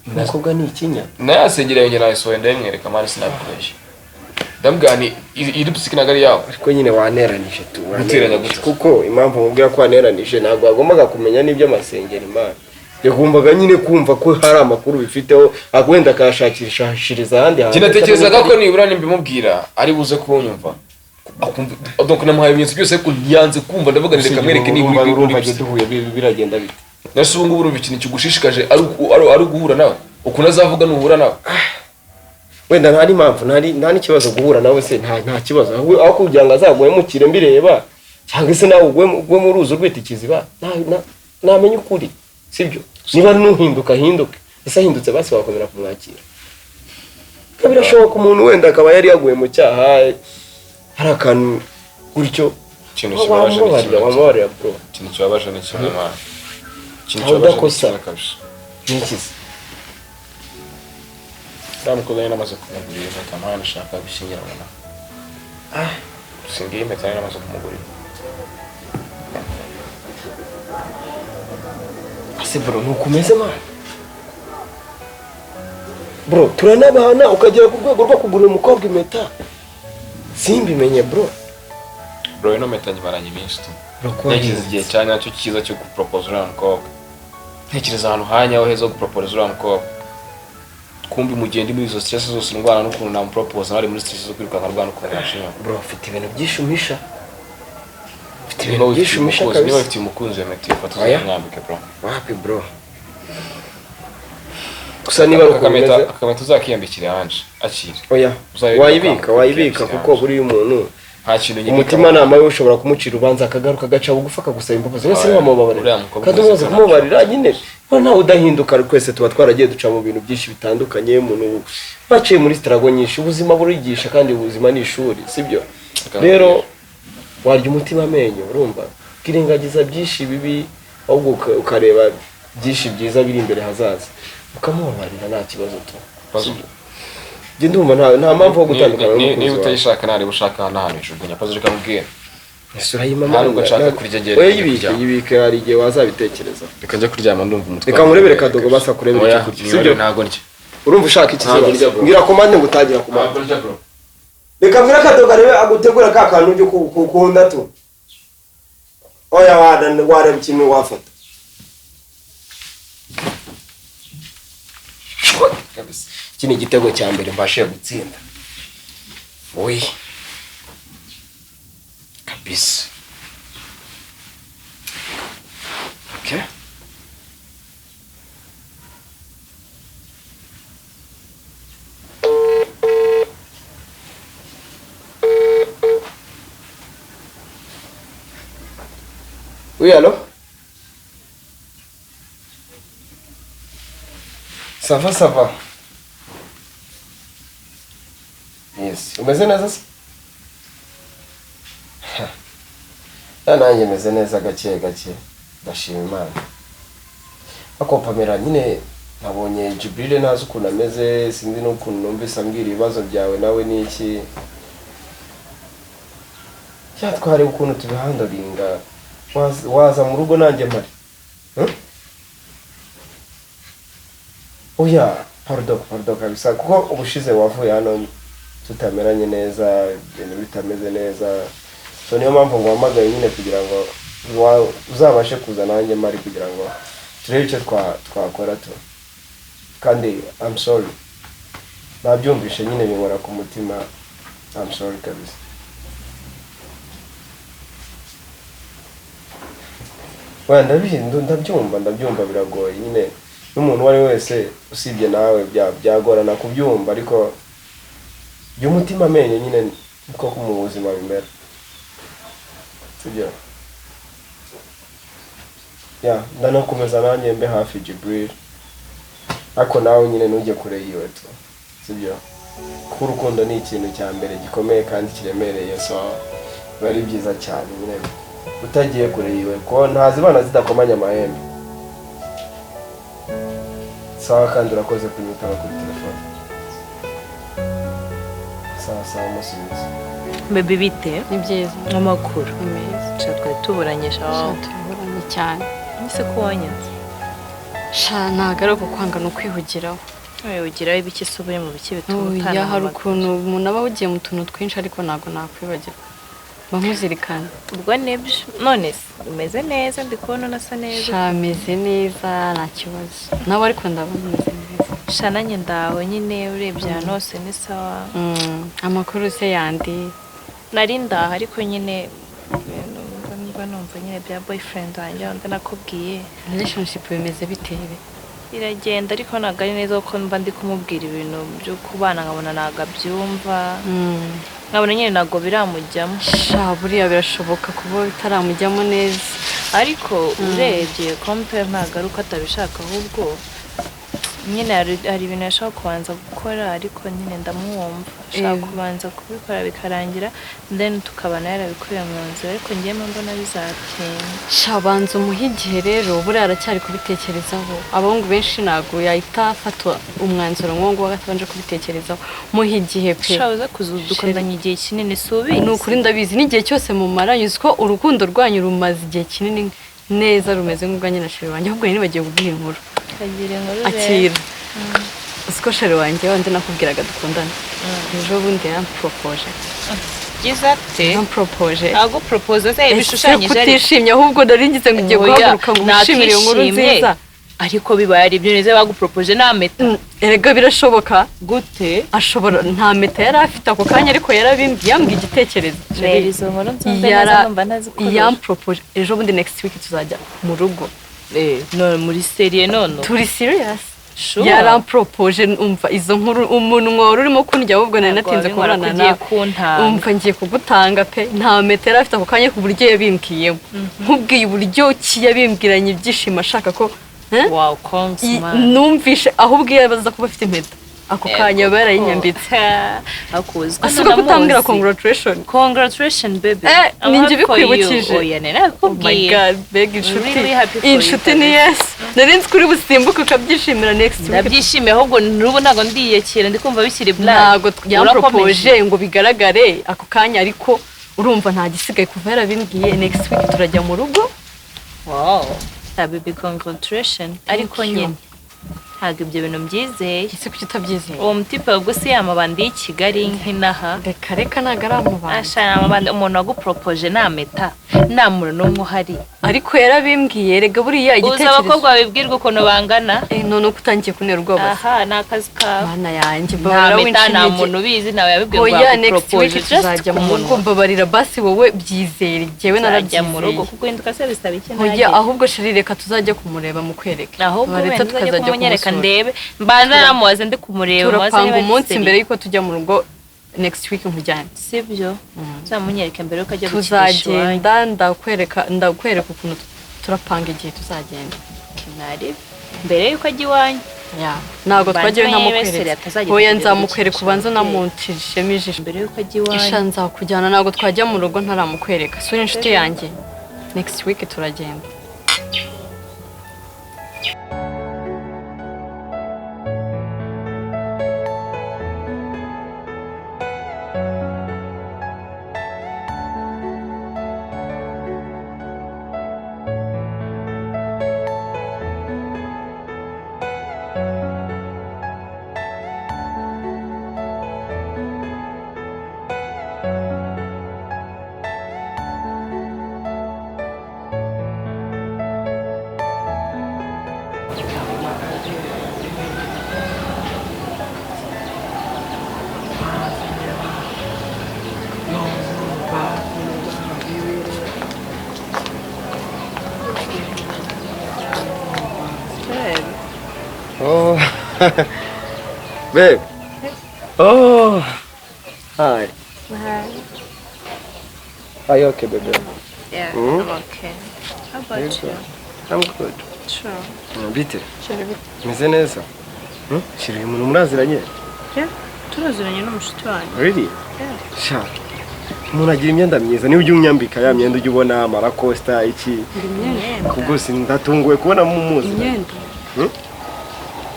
Umukobwa ni ikinya. Nayasengera yongera nayisohoye ndamwereka mari sinabikoresha. Ndamgani iri psyche nagari yawe. Ariko nyine waneranije tu. Guteranya gute? Kuko impamvu mubwira ko waneranije ntabwo agombaga kumenya n'ibyo amasengero imana. yagombaga nyine kumva ko hari amakuru bifiteho agwenda akashakishiriza ahandi hantu. Kinatekerezaga ko nibura nimbimubwira ari buze kunyumva akumva donc namuhaye ibimenyetso byose ariko yanze kumva ndavuga reka mwereke nibura urumva duhuye biragenda bite. Nase ubu ngubu urumva ikintu kigushishikaje ari guhura nawe ukuntu azavuga nuhura nawe wenda ntari impamvu nta n'ikibazo guhura nawe se nta kibazo aho kugira ngo azaguhemukire mbireba cyangwa se nawe ugwe mu ruzi urwita ikiziba namenye ukuri sibyo niba nuhinduka hinduke ese ahindutse basi wakomera kumwakira birashoboka umuntu wenda akaba yari yaguye mu cyaha hari akantu gutyo ikintu kibabaje wamubarira bro ikintu kibabaje ni kimwe mwana ikintu kibabaje ni kizi Namukobwa namaze kumugurira akamana nashaka gushyingirana na singiye impeta namaze kumugurira ase bro nukumeze man bro turanabana ukagera ku rwego rwo kugurira umukobwa impeta simbimenye bro ino mpeta nyibaranye iminsi tu ntekereza igihe cyane nacyo cyiza cyo gupropose uriya mukobwa ntekereza ahantu hanyaho heza ho gupropose uriya mukobwa kumbi mugende muri izo stress zose ndwana n'ukuntu namupropose nari muri stress zo kwirukanka rwana ukuntu yashima bro ufite ibintu byishumisha kabisa niba ufite umukunzi wemetiye foto z'umwambike bro wapi bro gusa niba akameta uzakiyambikira hanje akiri oya wayibika kuko buri umuntu nta kintu nyine umutima nama we ushobora kumucira ubanza akagaruka agaca bugufa akagusaba imbabazi wese ntiwamubabarira kandi umaze kumubabarira nyine ntawe udahinduka twese tuba twaragiye duca mu bintu byinshi bitandukanye umuntu baciye muri strago nyinshi ubuzima burigisha kandi ubuzima ni ishuri sibyo rero warya umutima amenyo urumva kirengagiza byinshi bibi ahubwo ukareba byinshi byiza biri imbere hazaza ukamubabarira nta kibazo tu je ndumva nta mpamvu yo gutandukana niba utayishaka nari bushaka n'ahantu ijugunya pazo reka mubwira isura y'imama ntabwo nshaka kurya gere yibike hari igihe wazabitekereza reka njye kuryama ndumva umutwe reka murebere kadogo basa kurebera iki sibyo ntago ndya urumva ushaka iki ngira komande ngutagira komande reka mbira kadogo arebe agutegura ka kantu byo kukunda tu oya wareba ikintu wafata kabisa kini igitego cya mbere mbashe gutsinda oyi kabisa okay oui allô ça va yes umeze neza se nanjye meze neza gake ndashima Imana akompamera nyine nabonye Jibril nazi ukuntu ameze sinzi n'ukuntu numvise ambwira ibibazo byawe nawe n'iki cyatware ukuntu tubihandaringa waza mu rugo nanjye mpari oya pardon kabisa kuko ubushize wavuye hano tutameranye neza ibintu bitameze neza so niyo mpamvu nguhamagaye nyine kugira ngo uzabashe kuza nanjye mari kugira ngo turebe icyo twakora tu kandi I'm sorry nabyumvishe nyine binkora ku mutima I'm sorry kabisa wenda ndabyumva biragoye nyine n'umuntu wari wese usibye nawe byagorana kubyumva ariko y'umutima amenye nyine niko mu buzima bimera sibyo ndanakomeza nanjye mbe hafi Jibril ariko nawe nyine ntujye kure yiwe tu sibyo kuko urukundo ni ikintu cya mbere gikomeye kandi kiremereye so bari byiza cyane nyine utagiye kure yiwe ko ntazibana zidakomanya amahembe sawa kandi urakoze kunyitaba kuri telefone sawa musubiza bebe bite ni byiza amakuru ni meza twari tuburanyisha tuburanye cyane ese ko wanyanze sha nagaruka kwanga no kwihugiraho wihugiraho ibiki subuye mu biki bituma utana hari ukuntu umuntu aba ugiye mu tuntu twinshi ariko ntago nakwibagirwa bamuzirikana ubwo nibyo none umeze neza ndikubona nasa neza shameze neza nta kibazo nawe ariko ndabona umeze neza shananye ndawe nyine urebye ahantu hose ni sawa amakuru se yandi nari ndaha ariko nyine numva nyine bya boyfriend wanjye wanda nakubwiye relationship bimeze bitewe iragenda ariko ntabwo ari neza kuko mba ndi kumubwira ibintu byo kubana nkabona ntabwo abyumva nkabona nyine ntabwo biramujyamo buriya birashoboka kuba bitaramujyamo neza ariko urebye compare ntabwo ari uko atabishaka ahubwo nyine hari ibintu yashaka kubanza gukora ariko nyine ndamwumva ashaka kubanza kubikora bikarangira then tukabana yarabikuye mu nzira ariko njyewe mbona bizatinda banza umuhe igihe rero buriya aracyari kubitekerezaho abahungu benshi ntabwo yahita afata umwanzuro nk'uwo atabanje kubitekerezaho muhe igihe pe uza kuzudukundanya igihe kinini subi ni ukuri ndabizi n'igihe cyose mumaranye uzi ko urukundo rwanyu rumaze igihe kinini neza rumeze nk'ubwa nyina sheri wanjye ahubwo nyine bagiye kubwira inkuru akira usiko sheri wanjye wandi nakubwiraga dukundana ejo bundi yamporopoje byiza te yamporopoje ntabwo propose se ibishushanyije ari kutishimye ahubwo narigize ngo ugiye guhaguruka ngo umushimire iyo nkuru nziza ariko bibaye ari ibyo neza bagupropose nta meta erega birashoboka gute ashobora nta meta yari afite ako kanya ariko yarabimbwiye yambwiye igitekerezo izo nkuru nziza yamporopoje ejo bundi next week tuzajya mu rugo no muri serie none turi serious yarampropoje umva izo nkuru umunwa urimo kundya ahubwo nari natinze kuburana na umva ngiye kugutanga pe nta metero afite ako kanya ku buryo yabimbwiyemo nkubwiye uburyo kiyabimbwiranye ibyishimo ashaka ko wow consman numvishe ahubwo yabaza kuba afite impeta ako kanya barayinyambitse akuzi asuka kutambwira congratulation baby ninjye bikwibukije oya nera my god beg inshuti ni yes narinzi kuri busimbuka ukabyishimira next week ndabyishimiye ahubwo nubu ntago ndiyekera ndikumva bikiri black ntago yampropose ngo bigaragare ako kanya ariko urumva nta gisigaye kuva yarabimbwiye next week turajya mu rugo wow baby congratulation ariko nyine ntabwo ibyo bintu mbyizeye ese kuki utabyizeye uwo mutipe ubwo si amabandi y'i Kigali nk'inaha reka ntabwo ari amabandi ashana amabandi umuntu waguporopoje nta meta nta muntu n'umwe uhari ariko yarabimbwiye rega buriya igitekerezo uzi abakobwa babibwirwa ukuntu bangana none uko utangiye kunera ubwoba aha ni akazi kawe mana yanjye nta meta nta muntu ubizi nawe yabibwiye ngo waguporopoje tuzajya mu rugo mbabarira basi wowe byizere jyewe narabyizeye mu rugo kuko induka se bisaba iki ntagiye ahubwo sheri reka tuzajya kumureba mu kwereka ahubwo wenda tuzajya kumunyereka ndebe mbanza namubaze ndi kumureba turapanga umunsi mbere yuko tujya mu rugo next week nkujyane sibyo zamunyereka mbere yuko ajya gukinisha tuzagenda ndakwereka ukuntu turapanga igihe tuzagenda kinari mbere yuko ajya iwanyu ntabwo twagiye ntamukwereka oya nzamukwereka ubanza namucishemo ijisho mbere yuko ajya iwanyu isha nzakujyana ntabwo twajya mu rugo ntaramukwereka suri inshuti yanjye next week turagenda Oh, babe. Oh, hi. Hi. Are you okay, baby? Yeah, I'm okay. How about you? I'm good. Sure. Bite? Meze neza? Shiri umuntu muraziranye? Yeah, turaziranye n'umushuti wanjye. Really? Yeah. Sha. Umuntu agira imyenda myiza niba ujya unyambika ya myenda ujya ubona amarakosta iki. Kubwo sindatunguwe kubona mumuzi. Imyenda.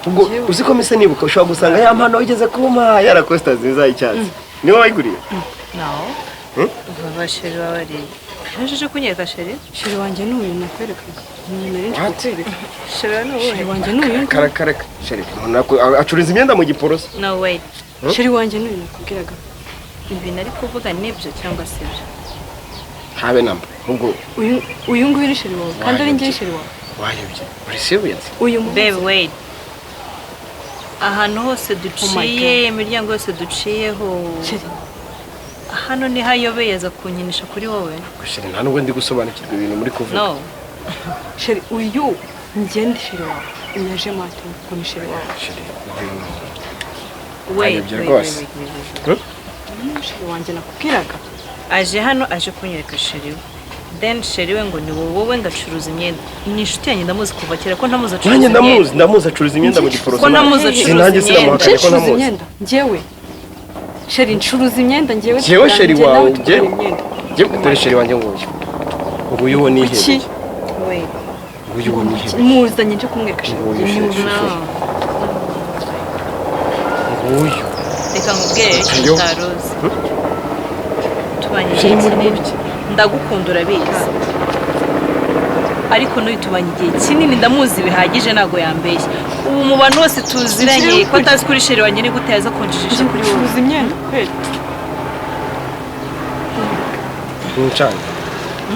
Ubwo uziko mise nibuka ushobora gusanga ya mpano ugeze kuma ya rakosta nziza y'icyatsi. Niwe wayiguriye? No. Baba sheri wabari. Nje kunyereka sheri? Sheri wanjye n'uyu nakwereka. Sheri wanjye n'uyu. Karaka. Sheri umuntu acuruza imyenda mu giporoso. No wait. Sheri wanjye n'uyu nakubwiraga. Ibi nari kuvuga nibyo cyangwa sibyo? habe namba ubwo uyu nguyu ni sheri wawe kandi ari njye sheri wawe wayobye uri serious uyu babe wait ahantu hose duciye imiryango yose duciyeho hano ni hayobeye aza kunyinisha kuri wowe gushira nta nubwo ndi gusobanukirwa ibintu muri kuvuga no sheri uyu ngende sheri wawe unyaje mate ko ni sheri wawe shiri wait sheri wanjye nakubwiraga aje hano aje kunyereka sheri then sheri we ngo ni wowe ngacuruza imyenda ni inshuti yanjye ndamuzi kuva kera ko ntamuzi acuruza nanjye ndamuzi acuruza imyenda mu giporoso ko ntamuzi acuruza nanjye sinamuhakanye ko namuzi imyenda njyewe sheri ncuruza imyenda njyewe sheri wawe njyewe dore sheri wanjye nguyu uwo ni ihebe nguyu uwo ni ihebe muzanye nje kumwereka sheri nguyu reka nkubwire utaruzi tubanye igihe kinini ndagukunda urabizi ariko n'uyu tubanye igihe kinini ndamuzi bihagije ntabwo yambeshya ubu mu bantu bose tuziranye ko atazi kuri sheri wanjye ni gute yaza kunjijisha kuri wowe ncuruza imyenda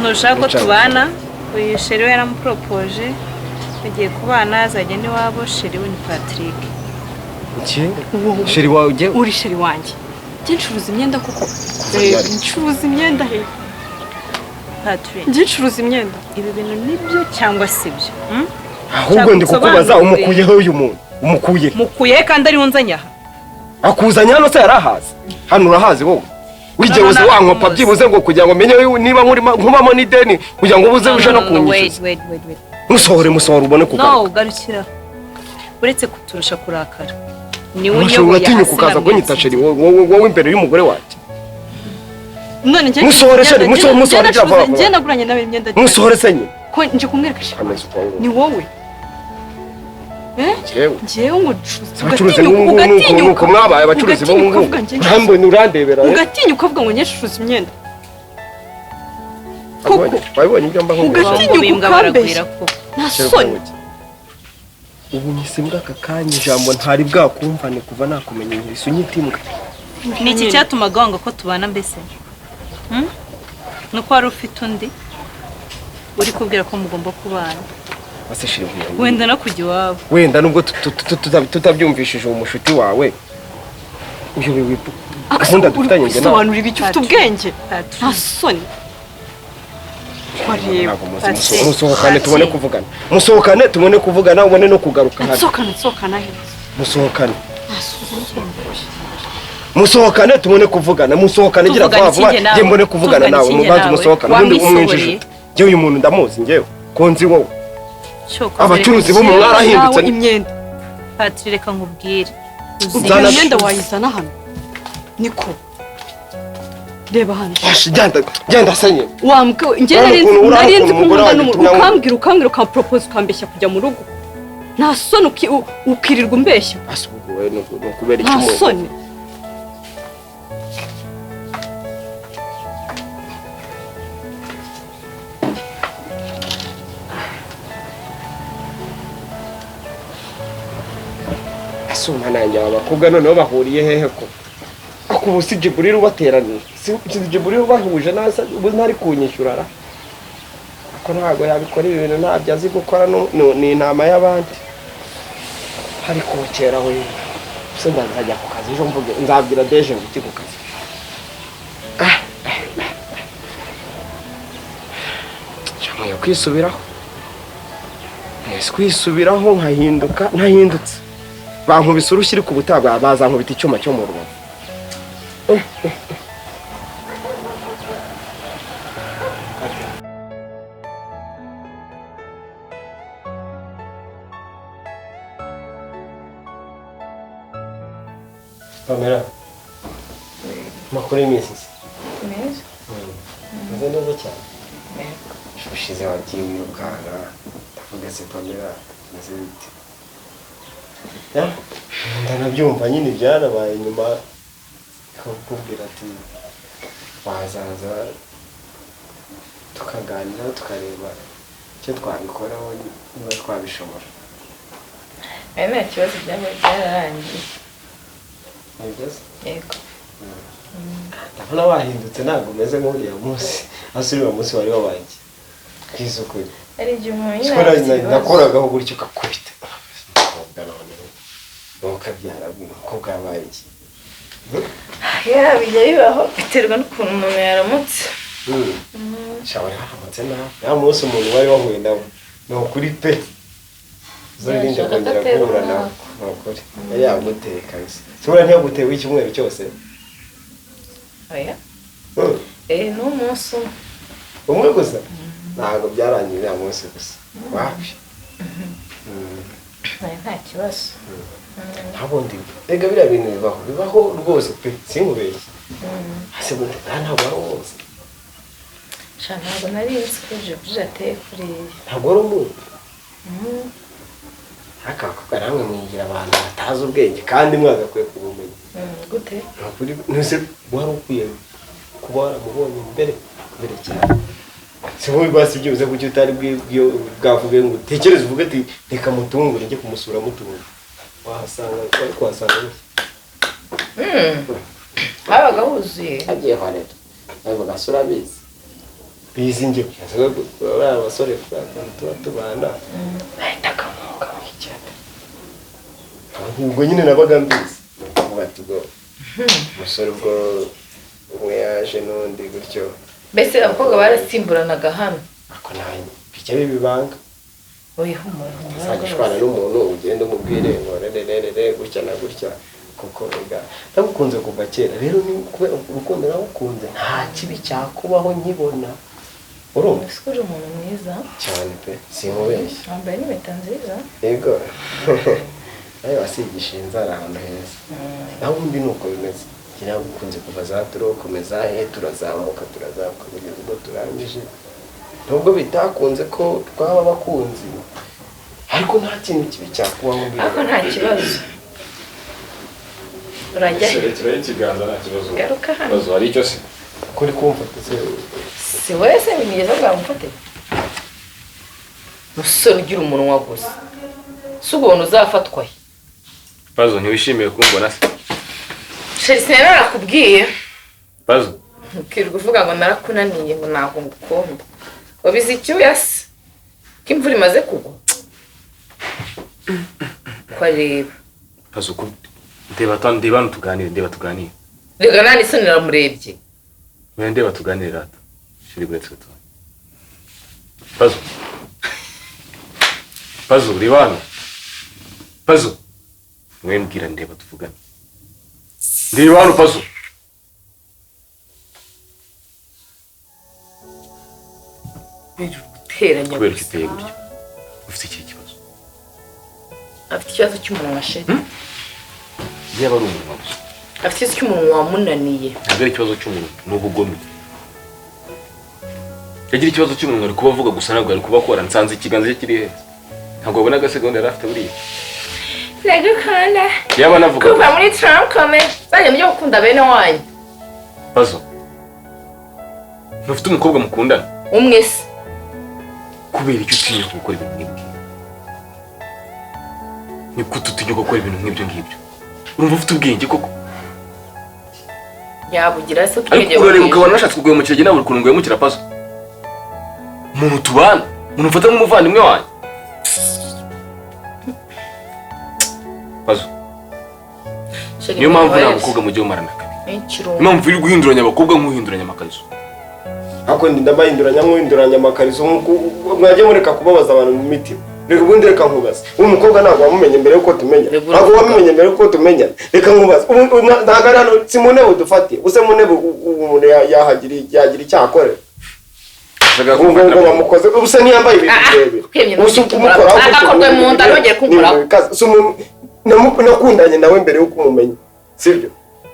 ntushaka ko tubana uyu sheri we yaramupropoje bagiye kubana azajya n'iwabo sheri we ni Patrick sheri wawe ujye uri sheri wanjye njye ncuruza imyenda kuko ncuruza imyenda he Patrick njye ncuruza imyenda ibi bintu nibyo cyangwa si byo ahubwo ndi kukubaza umukuyeho uyu muntu mukuye kandi ari unzanya akuzanye hano se yarahazi hano urahazi wowe wigeuze wankopa byibuze ngo kugira ngo menye niba nkubamo n'ideni kugira ngo ubuze uje no kunyishyuza musohore ubone kugaruka no garukira uretse kuturusha kurakara ni we unyoboye uratinyuka ukaza kunyita sheri wowe imbere y'umugore wanjye none njye musohore sheri musohore cyangwa njye naguranye nawe imyenda musohore se nyine ko nje kumwereka sheri ni wowe njyewe ngo ugatinyuka mwabaye abacuruzi bo mu ngubu ntambone urandebera ugatinyuka ukavuga ngo njye ncuruza imyenda koko wabibonye ibyo mba nkubwira ugatinyuka ukambeshya nta soni ubu nyisimbwa aka kanya ijambo ntari bwakumvane kuva nakumenya nk'isu nyitimbwa ni iki cyatumaga wanga ko tubana mbese nuko wari ufite undi uri kubwira ko mugomba kubana wenda no kujya iwabo wenda nubwo tutabyumvishije uwo mushuti wawe uyobewe gahunda dufitanye njye nawe sobanura ibiki ufite ubwenge nta soni musohokane tubone kuvugana ubone no kugaruka hano musohokane tubone kuvugana musohokane gira vuba njye mbone kuvugana nawe mubanze musohokane ubundi umwinjije njye uyu muntu ndamuzi njyewe ko nzi wowe abacuruzi bo mu mwarahindutse imyenda Patrick reka nkubwire uzana imyenda wayizana hano niko reba hano genda senye wambwe njye nari nzi kumunda n'umuntu ukambwira ukampropose ukambeshya kujya mu rugo nta soni ukirirwa umbeshya asubuwe no kubera iki nta soni asuma nanjye abakobwa noneho bahuriye hehe ko akubu si Jibril ubateraniye si Jibril ubahuje nasa ubu ntari kunyishyura ra ko ntago yabikora ibintu ntabyo azi gukora ni intama y'abandi ariko kera we se ndazajya ku kazi ejo mvuge nzabwira deje ngo ku kazi cyamwe kwisubiraho nkahindutse bankubise urushyiri ku butaga bazankubita icyuma cyo mu rubavu Pamela makuru y'iminsi neza meze neza cyane ushize wagiye wirukana ndavuga se Pamela meze bite ndanabyumva nyine byarabaye nyuma akakubwira ati wazaza tukaganira tukareba icyo twabikoraho niba twabishobora nta kibazo byararangiye nibyo yego ndabona wahindutse ntabwo umeze nk'uriya munsi asuri wa munsi wari wabanjye kwisukuri ari igihe umuntu Sora nakoragaho gutyo kakubita ukabyara umukobwa wabaye iki bijya bibaho biterwa n'ukuntu umuntu yaramutse shawari haramutse nawe ya munsi umuntu wari wahuye nawe ni ukuri pe uzarinde kongera guhura nawe ni ukuri yari yaguteye kabisa Sora ntiyaguteye w'icyumweru cyose oya ni umunsi umwe gusa ntabwo byarangiye ya munsi gusa wapi nta kibazo ntabundi ega biriya bintu bibaho rwose pe sinkubeshye hasi bundi ntabwo ari umunsi ntabwo nari nzi ko jabuje ateye kuriya ntabwo ari umunsi akakubwa namwe mwigira abantu batazi ubwenge kandi mwagakwiye kubumenya gute ntuse wari ukwiye kuba waramubonye mbere cyane si wowe rwasi byuze kuki utari bwavuge ngo tekereze uvuge ati reka mutungure njye kumusura mutungure wahasanga wari kuhasanga habaga huzuye agiye kwa leta bavuga sura bizi bizi njye bari abasore tuba tubana bahitaga mwuga w'icyata ubwo nyine nabaga mbizi uvuga ati ubwo umusore ubwo umwe yaje n'undi gutyo mbese abakobwa barasimburanaga hano ako nawe bijya bibibanga oya humura uzagishwana n'umuntu ugenda umubwire ngo rererere gutya na gutya kuko ega nagukunze kuva kera rero ni urukundo nagukunze nta kibi cyakubaho nkibona urumva uri umuntu mwiza cyane pe sinkubeshye wambaye n'impeta nziza yego nawe wasigisha inzara ahantu heza naho ubundi ni uko bimeze nagukunze kuva za turokomeza turazamuka kugeza ubwo turangije nubwo bitakunze ko twaba bakunzi ariko nta kintu kibi cyakubaho ariko nta kibazo urajya turaye ikiganza nta kibazo garuka hano kibazo hari icyo se kuri kumfata si wowe se bimigeza bwa mufate musore ugira umunwa gusa si ubuntu uzafatwa Pazo ntiwishimiye kumbona se Chelsea narakubwiye Pazo ukirwa uvuga ngo narakunaniye ngo ntabwo ngukunda wabizi icyuya se ko imvura imaze kugwa kwareba Pazo ko ndeba tuganire rega nani se naramurebye ndeba tuganire rata shiri buretse to Pazo ribano Pazo mwembwira ndeba tuvugane ndeba hano Pazo guteranya kubera kiteye gutyo ufite iki kibazo afite ikibazo cy'umunwa sheri yaba ari umuntu gusa afite ikibazo cy'umunwa wamunaniye ntabwo ari ikibazo cy'umuntu ni ubugome yagira ikibazo cy'umuntu ari kuba avuga gusa ntabwo ari kuba akora nsanze ikiganza cye kiri heza ntabwo wabona agasegonda yari afite buriya ndagukunda yaba navuga kuva muri turankome zajya mujya gukunda bene wanyu Pazo ntufite umukobwa mukundana umwe se kubera icyo utinya gukora ibintu nk'ibyo ni gute utinya gukora ibintu nk'ibyo ngibyo urumva ufite ubwenge koko yabugira se ariko urareba ukabona nashatse kuguhemukira jye nawe uri kuntu nguhemukira Pazo umuntu tubana umuntu ufata nk'umuvandimwe wanjye Pazo niyo mpamvu nta mukobwa mujye umarana kabiri niyo mpamvu uri guhinduranya abakobwa nk'uhinduranya amakariso ako ndabahinduranya nk'uhinduranya amakariso mwajya mureka kubabaza abantu mu mitima reka ubundi reka nkubaza umukobwa ntabwo wamumenye mbere yuko tumenya ntabwo wamumenye mbere yuko tumenya reka nkubaza ntabwo ari hano si mu ntebe udufatiye use mu ntebe umuntu yagira icyaha akorera ngo bamukoze ubuse ntiyambaye ibintu birebire ubuse kumukoraho agakorwe mu nda nongere kumukoraho nakundanye nawe mbere yuko umumenya sibyo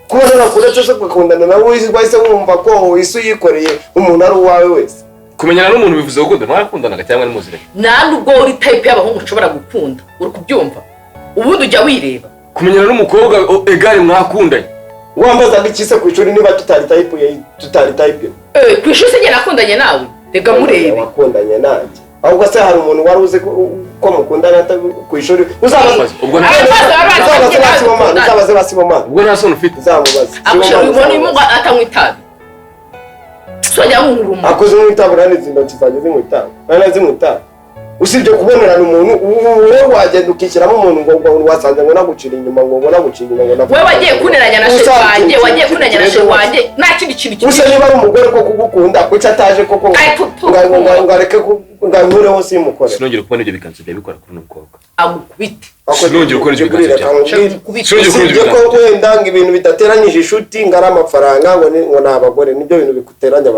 kuba narakuretse se gukundana nawe wahise wumva ko isi uyikoreye umuntu ari uwawe wese kumenyana n'umuntu bivuze gukunda mwarakundanaga cyangwa ni muziranye nta nubwo uri type y'abahungu ushobora gukunda uri kubyumva ubundi ujya wireba kumenyana n'umukobwa egare mwakundanye wambazaga iki se ku ishuri niba tutari type ku ishuri se njye nakundanye nawe reka murebe wakundanye nanjye ahubwo se hari umuntu wari uzi ko mukundana ku ishuri uzabaze basibomana ubwo nta soni ufite uzamubaze ubona uyu atanywa itabi sojya nk'uruma akoze nk'itabura n'izindoti zageze nk'itabo nanazi nk'itabo usibye kubonerana umuntu wowe wagenda ukishyiramo umuntu ngo wasanze ngo nagucira inyuma ngo nagucira inyuma ngo wewe wagiye kuneranya na shefu wanjye wagiye kuneranya na shefu wanjye nta kindi kintu usa niba ari umugore ko kugukunda kuki ataje koko ngo areke ngankureho simukore sinongere kubona ibyo bikanzu bya bikora kuri n'umukobwa agukubite sinongere kubona ibyo bikanzu usibye ko wenda ngo ibintu bidateranyije inshuti ngo ari amafaranga ngo ni abagore nibyo bintu bikuteranya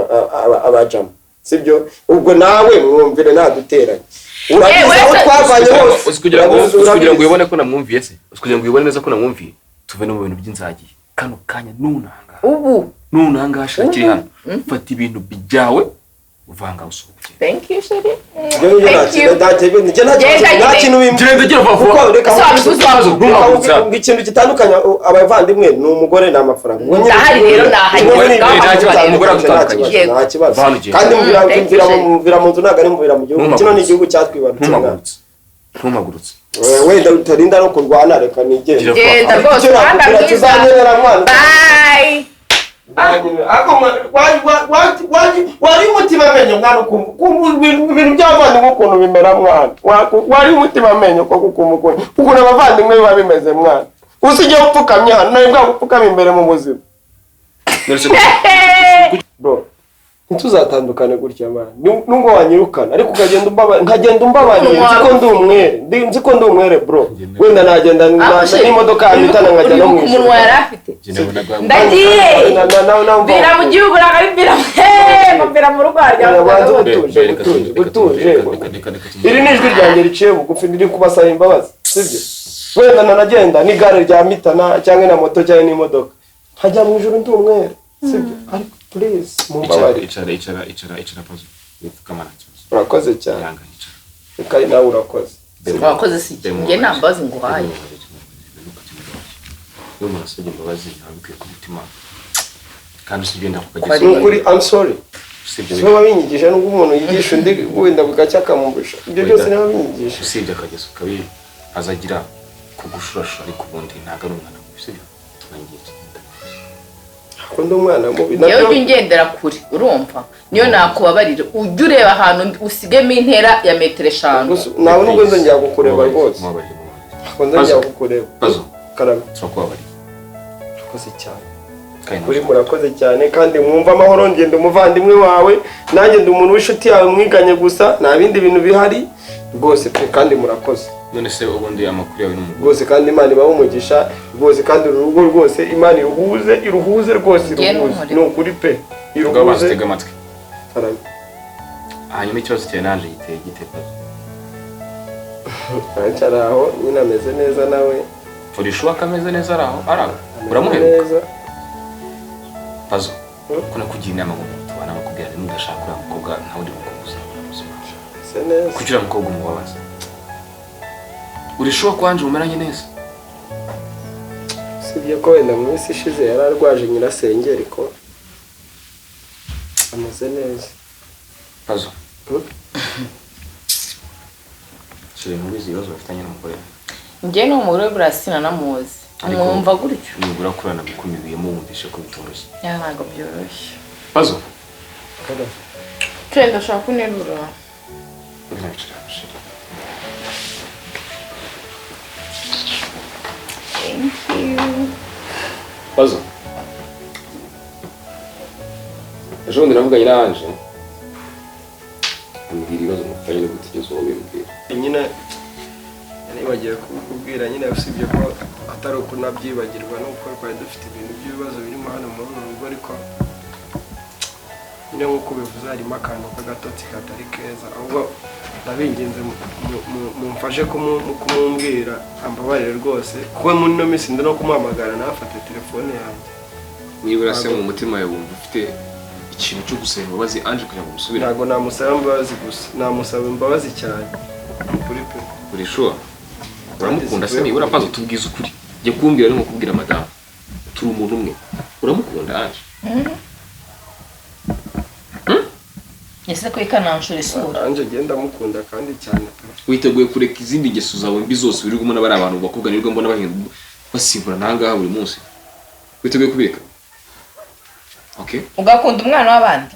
abajama sibyo ubwo nawe mwumvire ntaduteranye urabizi aho twavanye hose kugira ngo ubibone ko namwumviye se kugira ngo ubibone neza ko namwumviye tuve no mu bintu by'inzagiye kano kanya nunanga ubu nunanga shakiri hano fata ibintu byawe uvanga usohoke thank you sheri nta kintu bimbwira ikintu gitandukanye abavandimwe ni umugore n'amafaranga ndahari rero nta kibazo kandi mvira mu nzu ntabwo ari mvira mu gihugu kino ni igihugu cyatwibarutse ntumagurutse wenda utarinda no kurwana reka nigende genda rwose tuzanyerera mwana bye wari umutima amenyo mwana ibintu by'abavandimwe ukuntu bimera mwana wari umutima amenyo ko ukuntu abavandimwe biba bimeze mwana usijye upfukamye hano nawe bwa gupfukama imbere mu buzima bro ntituzatandukane gutya mwana nubwo wanyirukana ariko nkagenda umbabaniye nzi ko ndi umwere bro wenda nagenda n'imodoka yanyitana nkajya no mu umunwa yari afite ndagiye mbira mu gihugu mbira mu rugo iri ni ijwi ryanjye riciye bugufi riri kubasaba imbabazi sibyo wenda nanagenda n'igare rya mitana cyangwa na moto cyangwa n'imodoka nkajya mu ijuru ndi umwere sibyo ariko please mumbabarire icara pazo kamana urakoze cyane kandi nawe urakoze si njye nta mbabazi nguhaye yo murasabye imbabazi ntabikwiye ku mutima kandi usibye ndakugeza ukuri I'm sorry sibyo babinyigije n'ubwo umuntu yigisha undi wenda bugacya akamubusha ibyo byose n'abinyigisha usibye akageza kabi azagira kugushurasha ariko ubundi ntago ari umwana sibyo turangiye kundi umwana mubi niyo ugendera kure urumva niyo nakubabarira ujye ureba ahantu usigemo intera ya metero 5 nawe nubwo nzongera kukureba rwose nzongera kukureba karame turakubabarira urakoze cyane kuri murakoze cyane kandi mwumva amahoro ngende umuvandimwe wawe nanjye ndi umuntu w'inshuti yawe mwiganye gusa nta bindi bintu bihari rwose kandi murakoze none se ubundi amakuru yawe n'umugore rwose kandi Imana ibaho umugisha rwose kandi urugo rwose Imana iruhuze rwose ni ukuri pe iruhuze tega amatwi karame hanyuma ikibazo cyawe nanje giteye gitekerezo Ancara aho nyine ameze neza nawe urishuwa kameze neza araho uramuheruka pazo kuna kugira inama ngo tubana bakubwira ni ndashaka kuri umukobwa nta wundi mukobwa uzaba kugira umukobwa umubabaza urishuwa kwanje umeranye neza sibye ko wenda mu isi ishize yararwaje nyirasenge ariko ameze neza pazo Shire mubizi ibibazo bafitanye n'umugore njye ni umugore w'Iburasina namuzi mwumva gutyo nibura kurana gukumibiyemo wumvishe ko bitoroshye ntabwo byoroshye pazo twenda shaka kunerura thank you pazo ejo bundi navuganye n'anje ambwira ibibazo mufitanye no gutegeza uwo bimbwira nyine nibagiye kukubwira nyine usibye ko atari uko nabyibagirwa nuko twari dufite ibintu by'ibibazo birimo hano muri uru rugo ariko nyine nk'uko bivuze harimo akantu k'agatotsi katari keza ahubwo ndabinginze mumfashe kumumbwira ambabarire rwose kuko muri ino minsi ndi no kumuhamagara nafate telefone yanjye nibura se mu mutima yawe wumva ufite ikintu cyo gusaba imbabazi anje kugira ngo umusubire ntabwo namusaba imbabazi gusa namusaba imbabazi cyane kuri pe urishuwa uramukunda se nibura pazo tubwiza ukuri jye kumbwira no kubwira madamu turi umuntu umwe uramukunda anje ese ko ikananshura isura anje genda mukunda kandi cyane witeguye kureka izindi ngeso zawe mbi zose biri gumuna bari abantu bakobwa nirwo mbona bahinda basibura nanga buri munsi witeguye kubireka okay ugakunda umwana w'abandi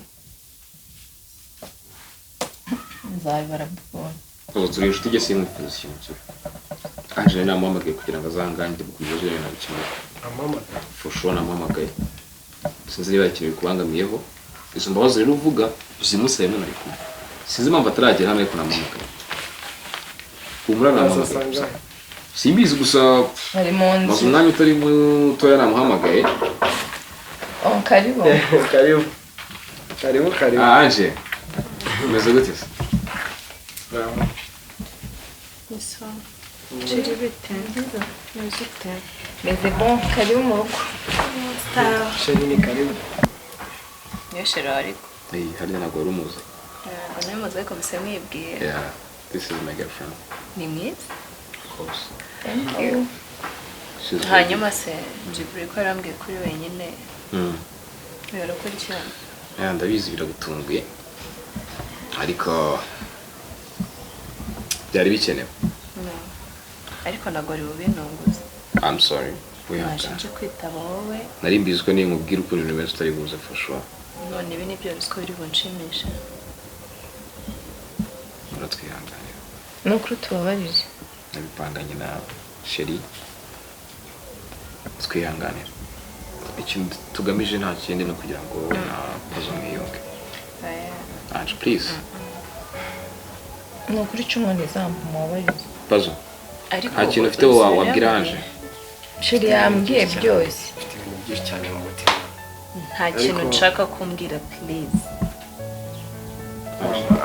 nzari barabikora ubu turi inshuti igeze imwifuza ikintu cyo Angela namuhamagaye kugira ngo azanganire ku bibazo bye na kimwe amamagaye for sure namuhamagaye sinzi niba ikintu bikubangamiyeho izo mbabazi rero uvuga uzimuseye none ariko sinzi impamvu ataragera hano ariko namuhamagaye umura namuhamagaye simbizi gusa ari mu nzu maze umwanya utari mutoya namuhamagaye karibu karibu Angela umeze gute se Isso. Tira bite. Muzite. meze bon karibu mu rugo sheri ni karibu Yeshero ariko. harya ntabwo wari umuzi Nawe muze ko bisemwibwiye. yeah this is my girlfriend Ni mwiza. of course thank you she's Hanyuma se Jibril ko arambwiye kuri wenyine. Bero ko cyane. ndabizi biragutunguye ariko byari bikenewe Ariko ntabwo ari bubinunguze. I'm sorry Nashinje kwitaba wowe. nari mbizi ko niyo nkubwira ukuntu ibintu byose utari buze for sure None ibi nibyo bisiko biri bunshimisha. uratwihanganira nukuri tubabarije nabipanganye na Sheri twihanganira ikintu tugamije nta kindi no kugira ngo wowe na Pazo mwiyunge Ange please nukuri cuma nizambu mubabarije Pazo Ariko nta kintu ufite wabwira Ange sheri yambwiye byose mfite ibintu byinshi cyane mu mutima nta kintu nshaka kumbwira please.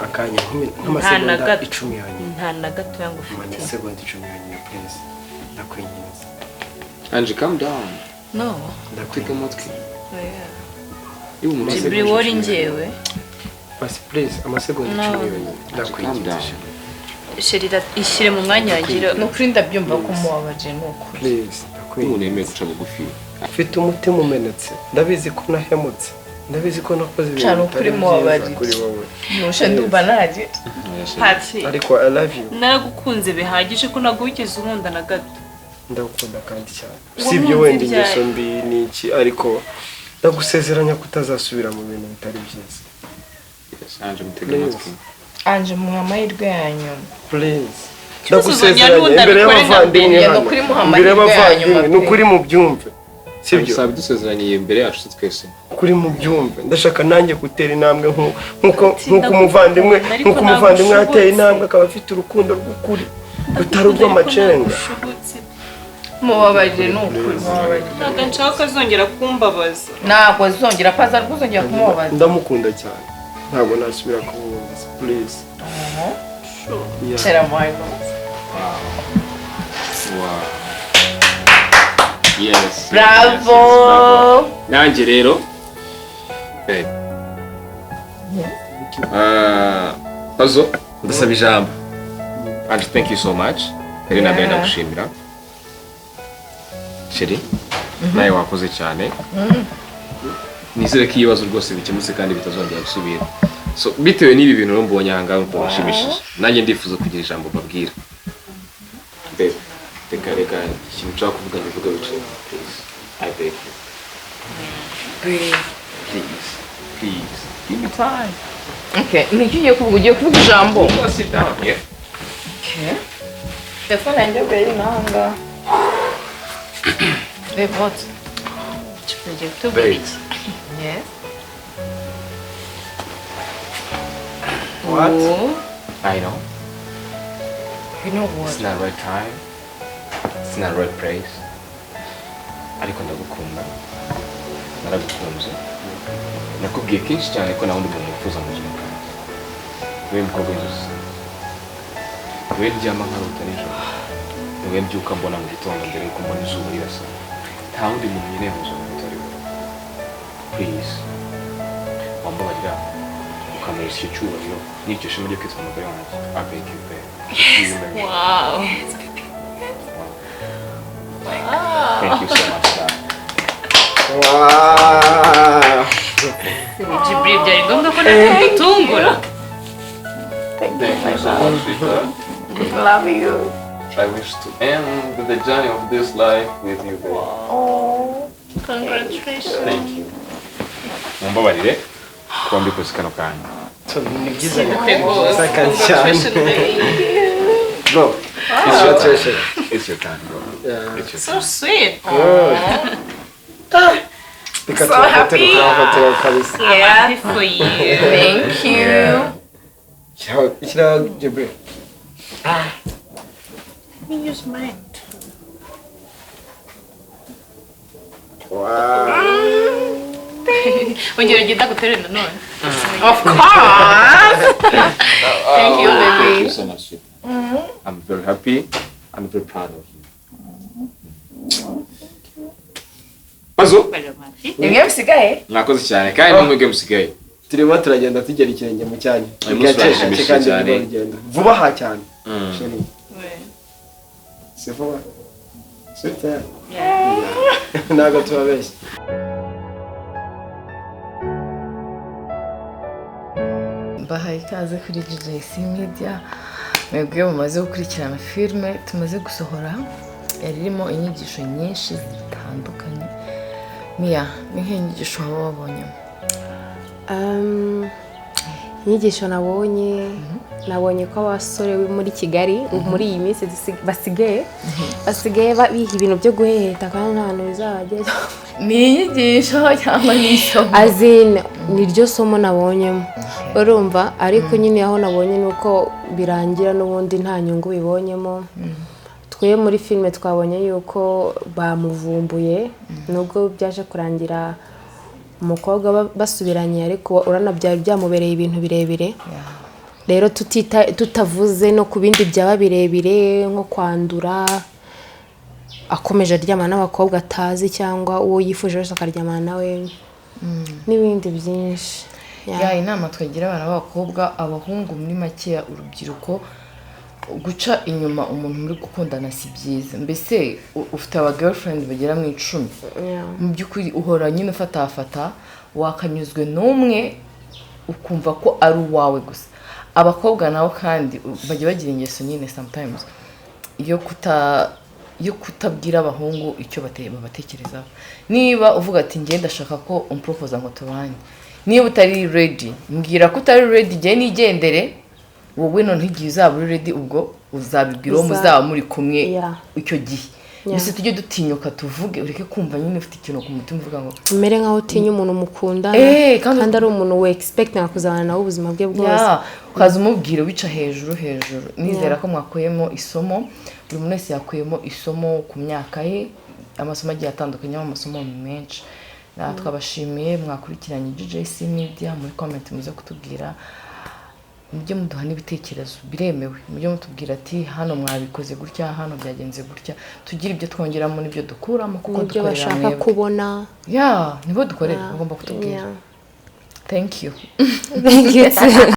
akanya nk'amasegonda gato. 10 yonyine Nta na gato yangu ufite. amasegonda 10 yonyine please ndakwinginze Ange calm down No. ndakwika amatwi Oya. iyo umuntu Jibril wori njyewe. basi please amasegonda 10 yonyine calm ndakwinginze down Sherira ishyire mu mwanya wanjye. nukuri ndabyumva ko mubabaje nukuri please umuntu ndakwinginze yemeye guca bugufi mfite umutima umenetse ndabizi ko nahemutse ndabizi ko nakoze ibintu Cyane ukuri bitari mubabarire. byiza kuri wowe nushe ndumva naje Pati. ariko I love you Naragukunze bihagije ko ntabwo wigeze unkunda na gato. ndagukunda kandi cyane Uwo usibye munsi wenda ryari? ingeso mbi n'iki ariko ndagusezeranya kutazasubira mu bintu bitari byiza yes Ange mutega amatwi anje mu amahirwe yanyu please Ikibazo uzongera ndagusezeranya n'ubundi imbere abikore nka y'abavandimwe mbere, hano ni ukuri muha imbere amahirwe y'abavandimwe yanyu, ni ukuri mu byumve sibyo sabe dusezeraniye imbere yacu twese kuri mu byumve ndashaka nanjye gutera intambwe nk'uko Ndagukunda, umuvandimwe ariko nk'uko umuvandimwe ntabwo yateye ushobotse. intambwe akaba afite urukundo rw'ukuri rutari urw'amacenga mubabarire nukuri mubabarire Ntabwo nshaka ko azongera kumbabaza. ntabwo zongera paza rwuzongera kumubabaza ndamukunda cyane ntabwo nasubira kubumva please Yeah. shera mwayo wow yes bravo nanjye rero Pazo ndasaba ijambo Ange thank you so much rero nabyo ndagushimira Sheri nawe wakoze cyane nizere ko ibibazo rwose bikemutse kandi bitazongera gusubira so bitewe n'ibi bintu rero mbonye aha ngaha bashimishije nanjye ndifuza kugira ijambo mbabwira reka ikintu nshaka kuvuga ntivuga bicaye please I beg you please give me time okay niki ugiye kuvuga ijambo sit down yeah okay telefone yanjye beri nanga what Tugiye kutubwira iki? yes What? I know you know what it's not right time it's not right place ariko ndagukunda naragukunze nakubwiye kenshi cyane ko nawundi muntu wifuza mu buzima bwanjye wowe mukobwa w'inzozi wowe ndyama nkarota nijoro wowe mbyuka mbona mu gitondo mbere yuko mbona izuba rirasa nta wundi muntu nkeneye mu buzima butari wowe please wambabarira ukamurisa icyo cyubahiro n'icyo shema ryo kwitwa umugore wanjye I beg you babe Wow. thank you so much sir. Wow. Jibril byari ngombwa ko natungura. Thank you so much sweetheart. love you I wish to end the journey of this life with you babe. Congratulations. Thank you. Mumbabarire kuba mbikoze kano kanya. ni byiza Rwose. cyane cyane bro It's your time, bro. Yeah. It's your So time. sweet. reka So tubafatire happy. tubafatire kabisa Yeah. Happy for you. Thank you. ishyiraho Jibril Let me use mine. wow Ongera ugenda guterera none. Of course. Thank you, baby. Thank you so much. I'm very happy and very proud of you. Mazo, Ibyo bisigaye? mwakoze cyane kandi n'umwege musigaye. turimo turagenda tugera ikirenge mu cyanyu Uyu munsi urashimishije kandi cyane. rugendo vuba aha cyane Chérie. Ouais. c'est vuba super ntabwo tubabeshya Bahaye ikaze kuri GJC Media. Mwebwe mumaze gukurikirana filime tumaze gusohora yari irimo inyigisho nyinshi zitandukanye. Mia, ni nk'inyigisho waba wabonyemo? inyigisho nabonye ko abasore muri Kigali muri iyi minsi basigaye biha ibintu byo guheheta kandi nta hantu bizabageza. Ni inyigisho cyangwa ni isomo? Azin niryo somo nabonyemo urumva ariko nyine aho nabonye nuko birangira n'ubundi nta nyungu bibonyemo. Twe muri filime twabonye yuko bamuvumbuye nubwo byaje kurangira umukobwa basubiranye ariko uranabyara byamubereye ibintu birebire. Rero tutavuze no ku bindi byaba birebire nko kwandura akomeje aryama n'abakobwa atazi cyangwa uwo yifuje wese akaryamana nawe n'ibindi byinshi. Ya inama twagira abana b'abakobwa abahungu muri make urubyiruko guca inyuma umuntu muri gukundana si byiza. Mbese ufite aba girlfriend bagera mu 10 mu byukuri uhora nyine ufatafata wakanyuzwe n'umwe ukumva ko ari uwawe gusa. Abakobwa nabo kandi bajya bagira ingeso nyine sometimes yo kutabwira abahungu icyo batekerezaho. Niba uvuga ati ngiye ndashaka ko umpropose ngo tubanye, niba utari ready mbwira ko utari ready je nigendere wowe none ntigiye uzaba uri ready ubwo uzabibwira uwo muzaba muri kumwe icyo gihe. Mbese tujye dutinyuka tuvuge ureke kumva nyine ufite ikintu ku mutima uvuga ngo umere nkaho utinya umuntu mukunda kandi ari umuntu we expect kuzabana nawe ubuzima bwe bwose. Ukaza umubwira wica hejuru. Nizera ko mwakuyemo isomo, buri muntu wese yakuyemo isomo ku myaka ye, amasomo agiye atandukanye amasomo menshi. Twabashimiye mwakurikiranye GJC Media. Muri comment muze kutubwira mujye muduha n'ibitekerezo biremewe, mujye mutubwira ati hano mwabikoze gutya, hano byagenze gutya, tugira ibyo twongeramo n'ibyo dukuramo kuko dukorera bashaka kubona nibo dukorera bagomba kutubwira. Thank you. Thank you.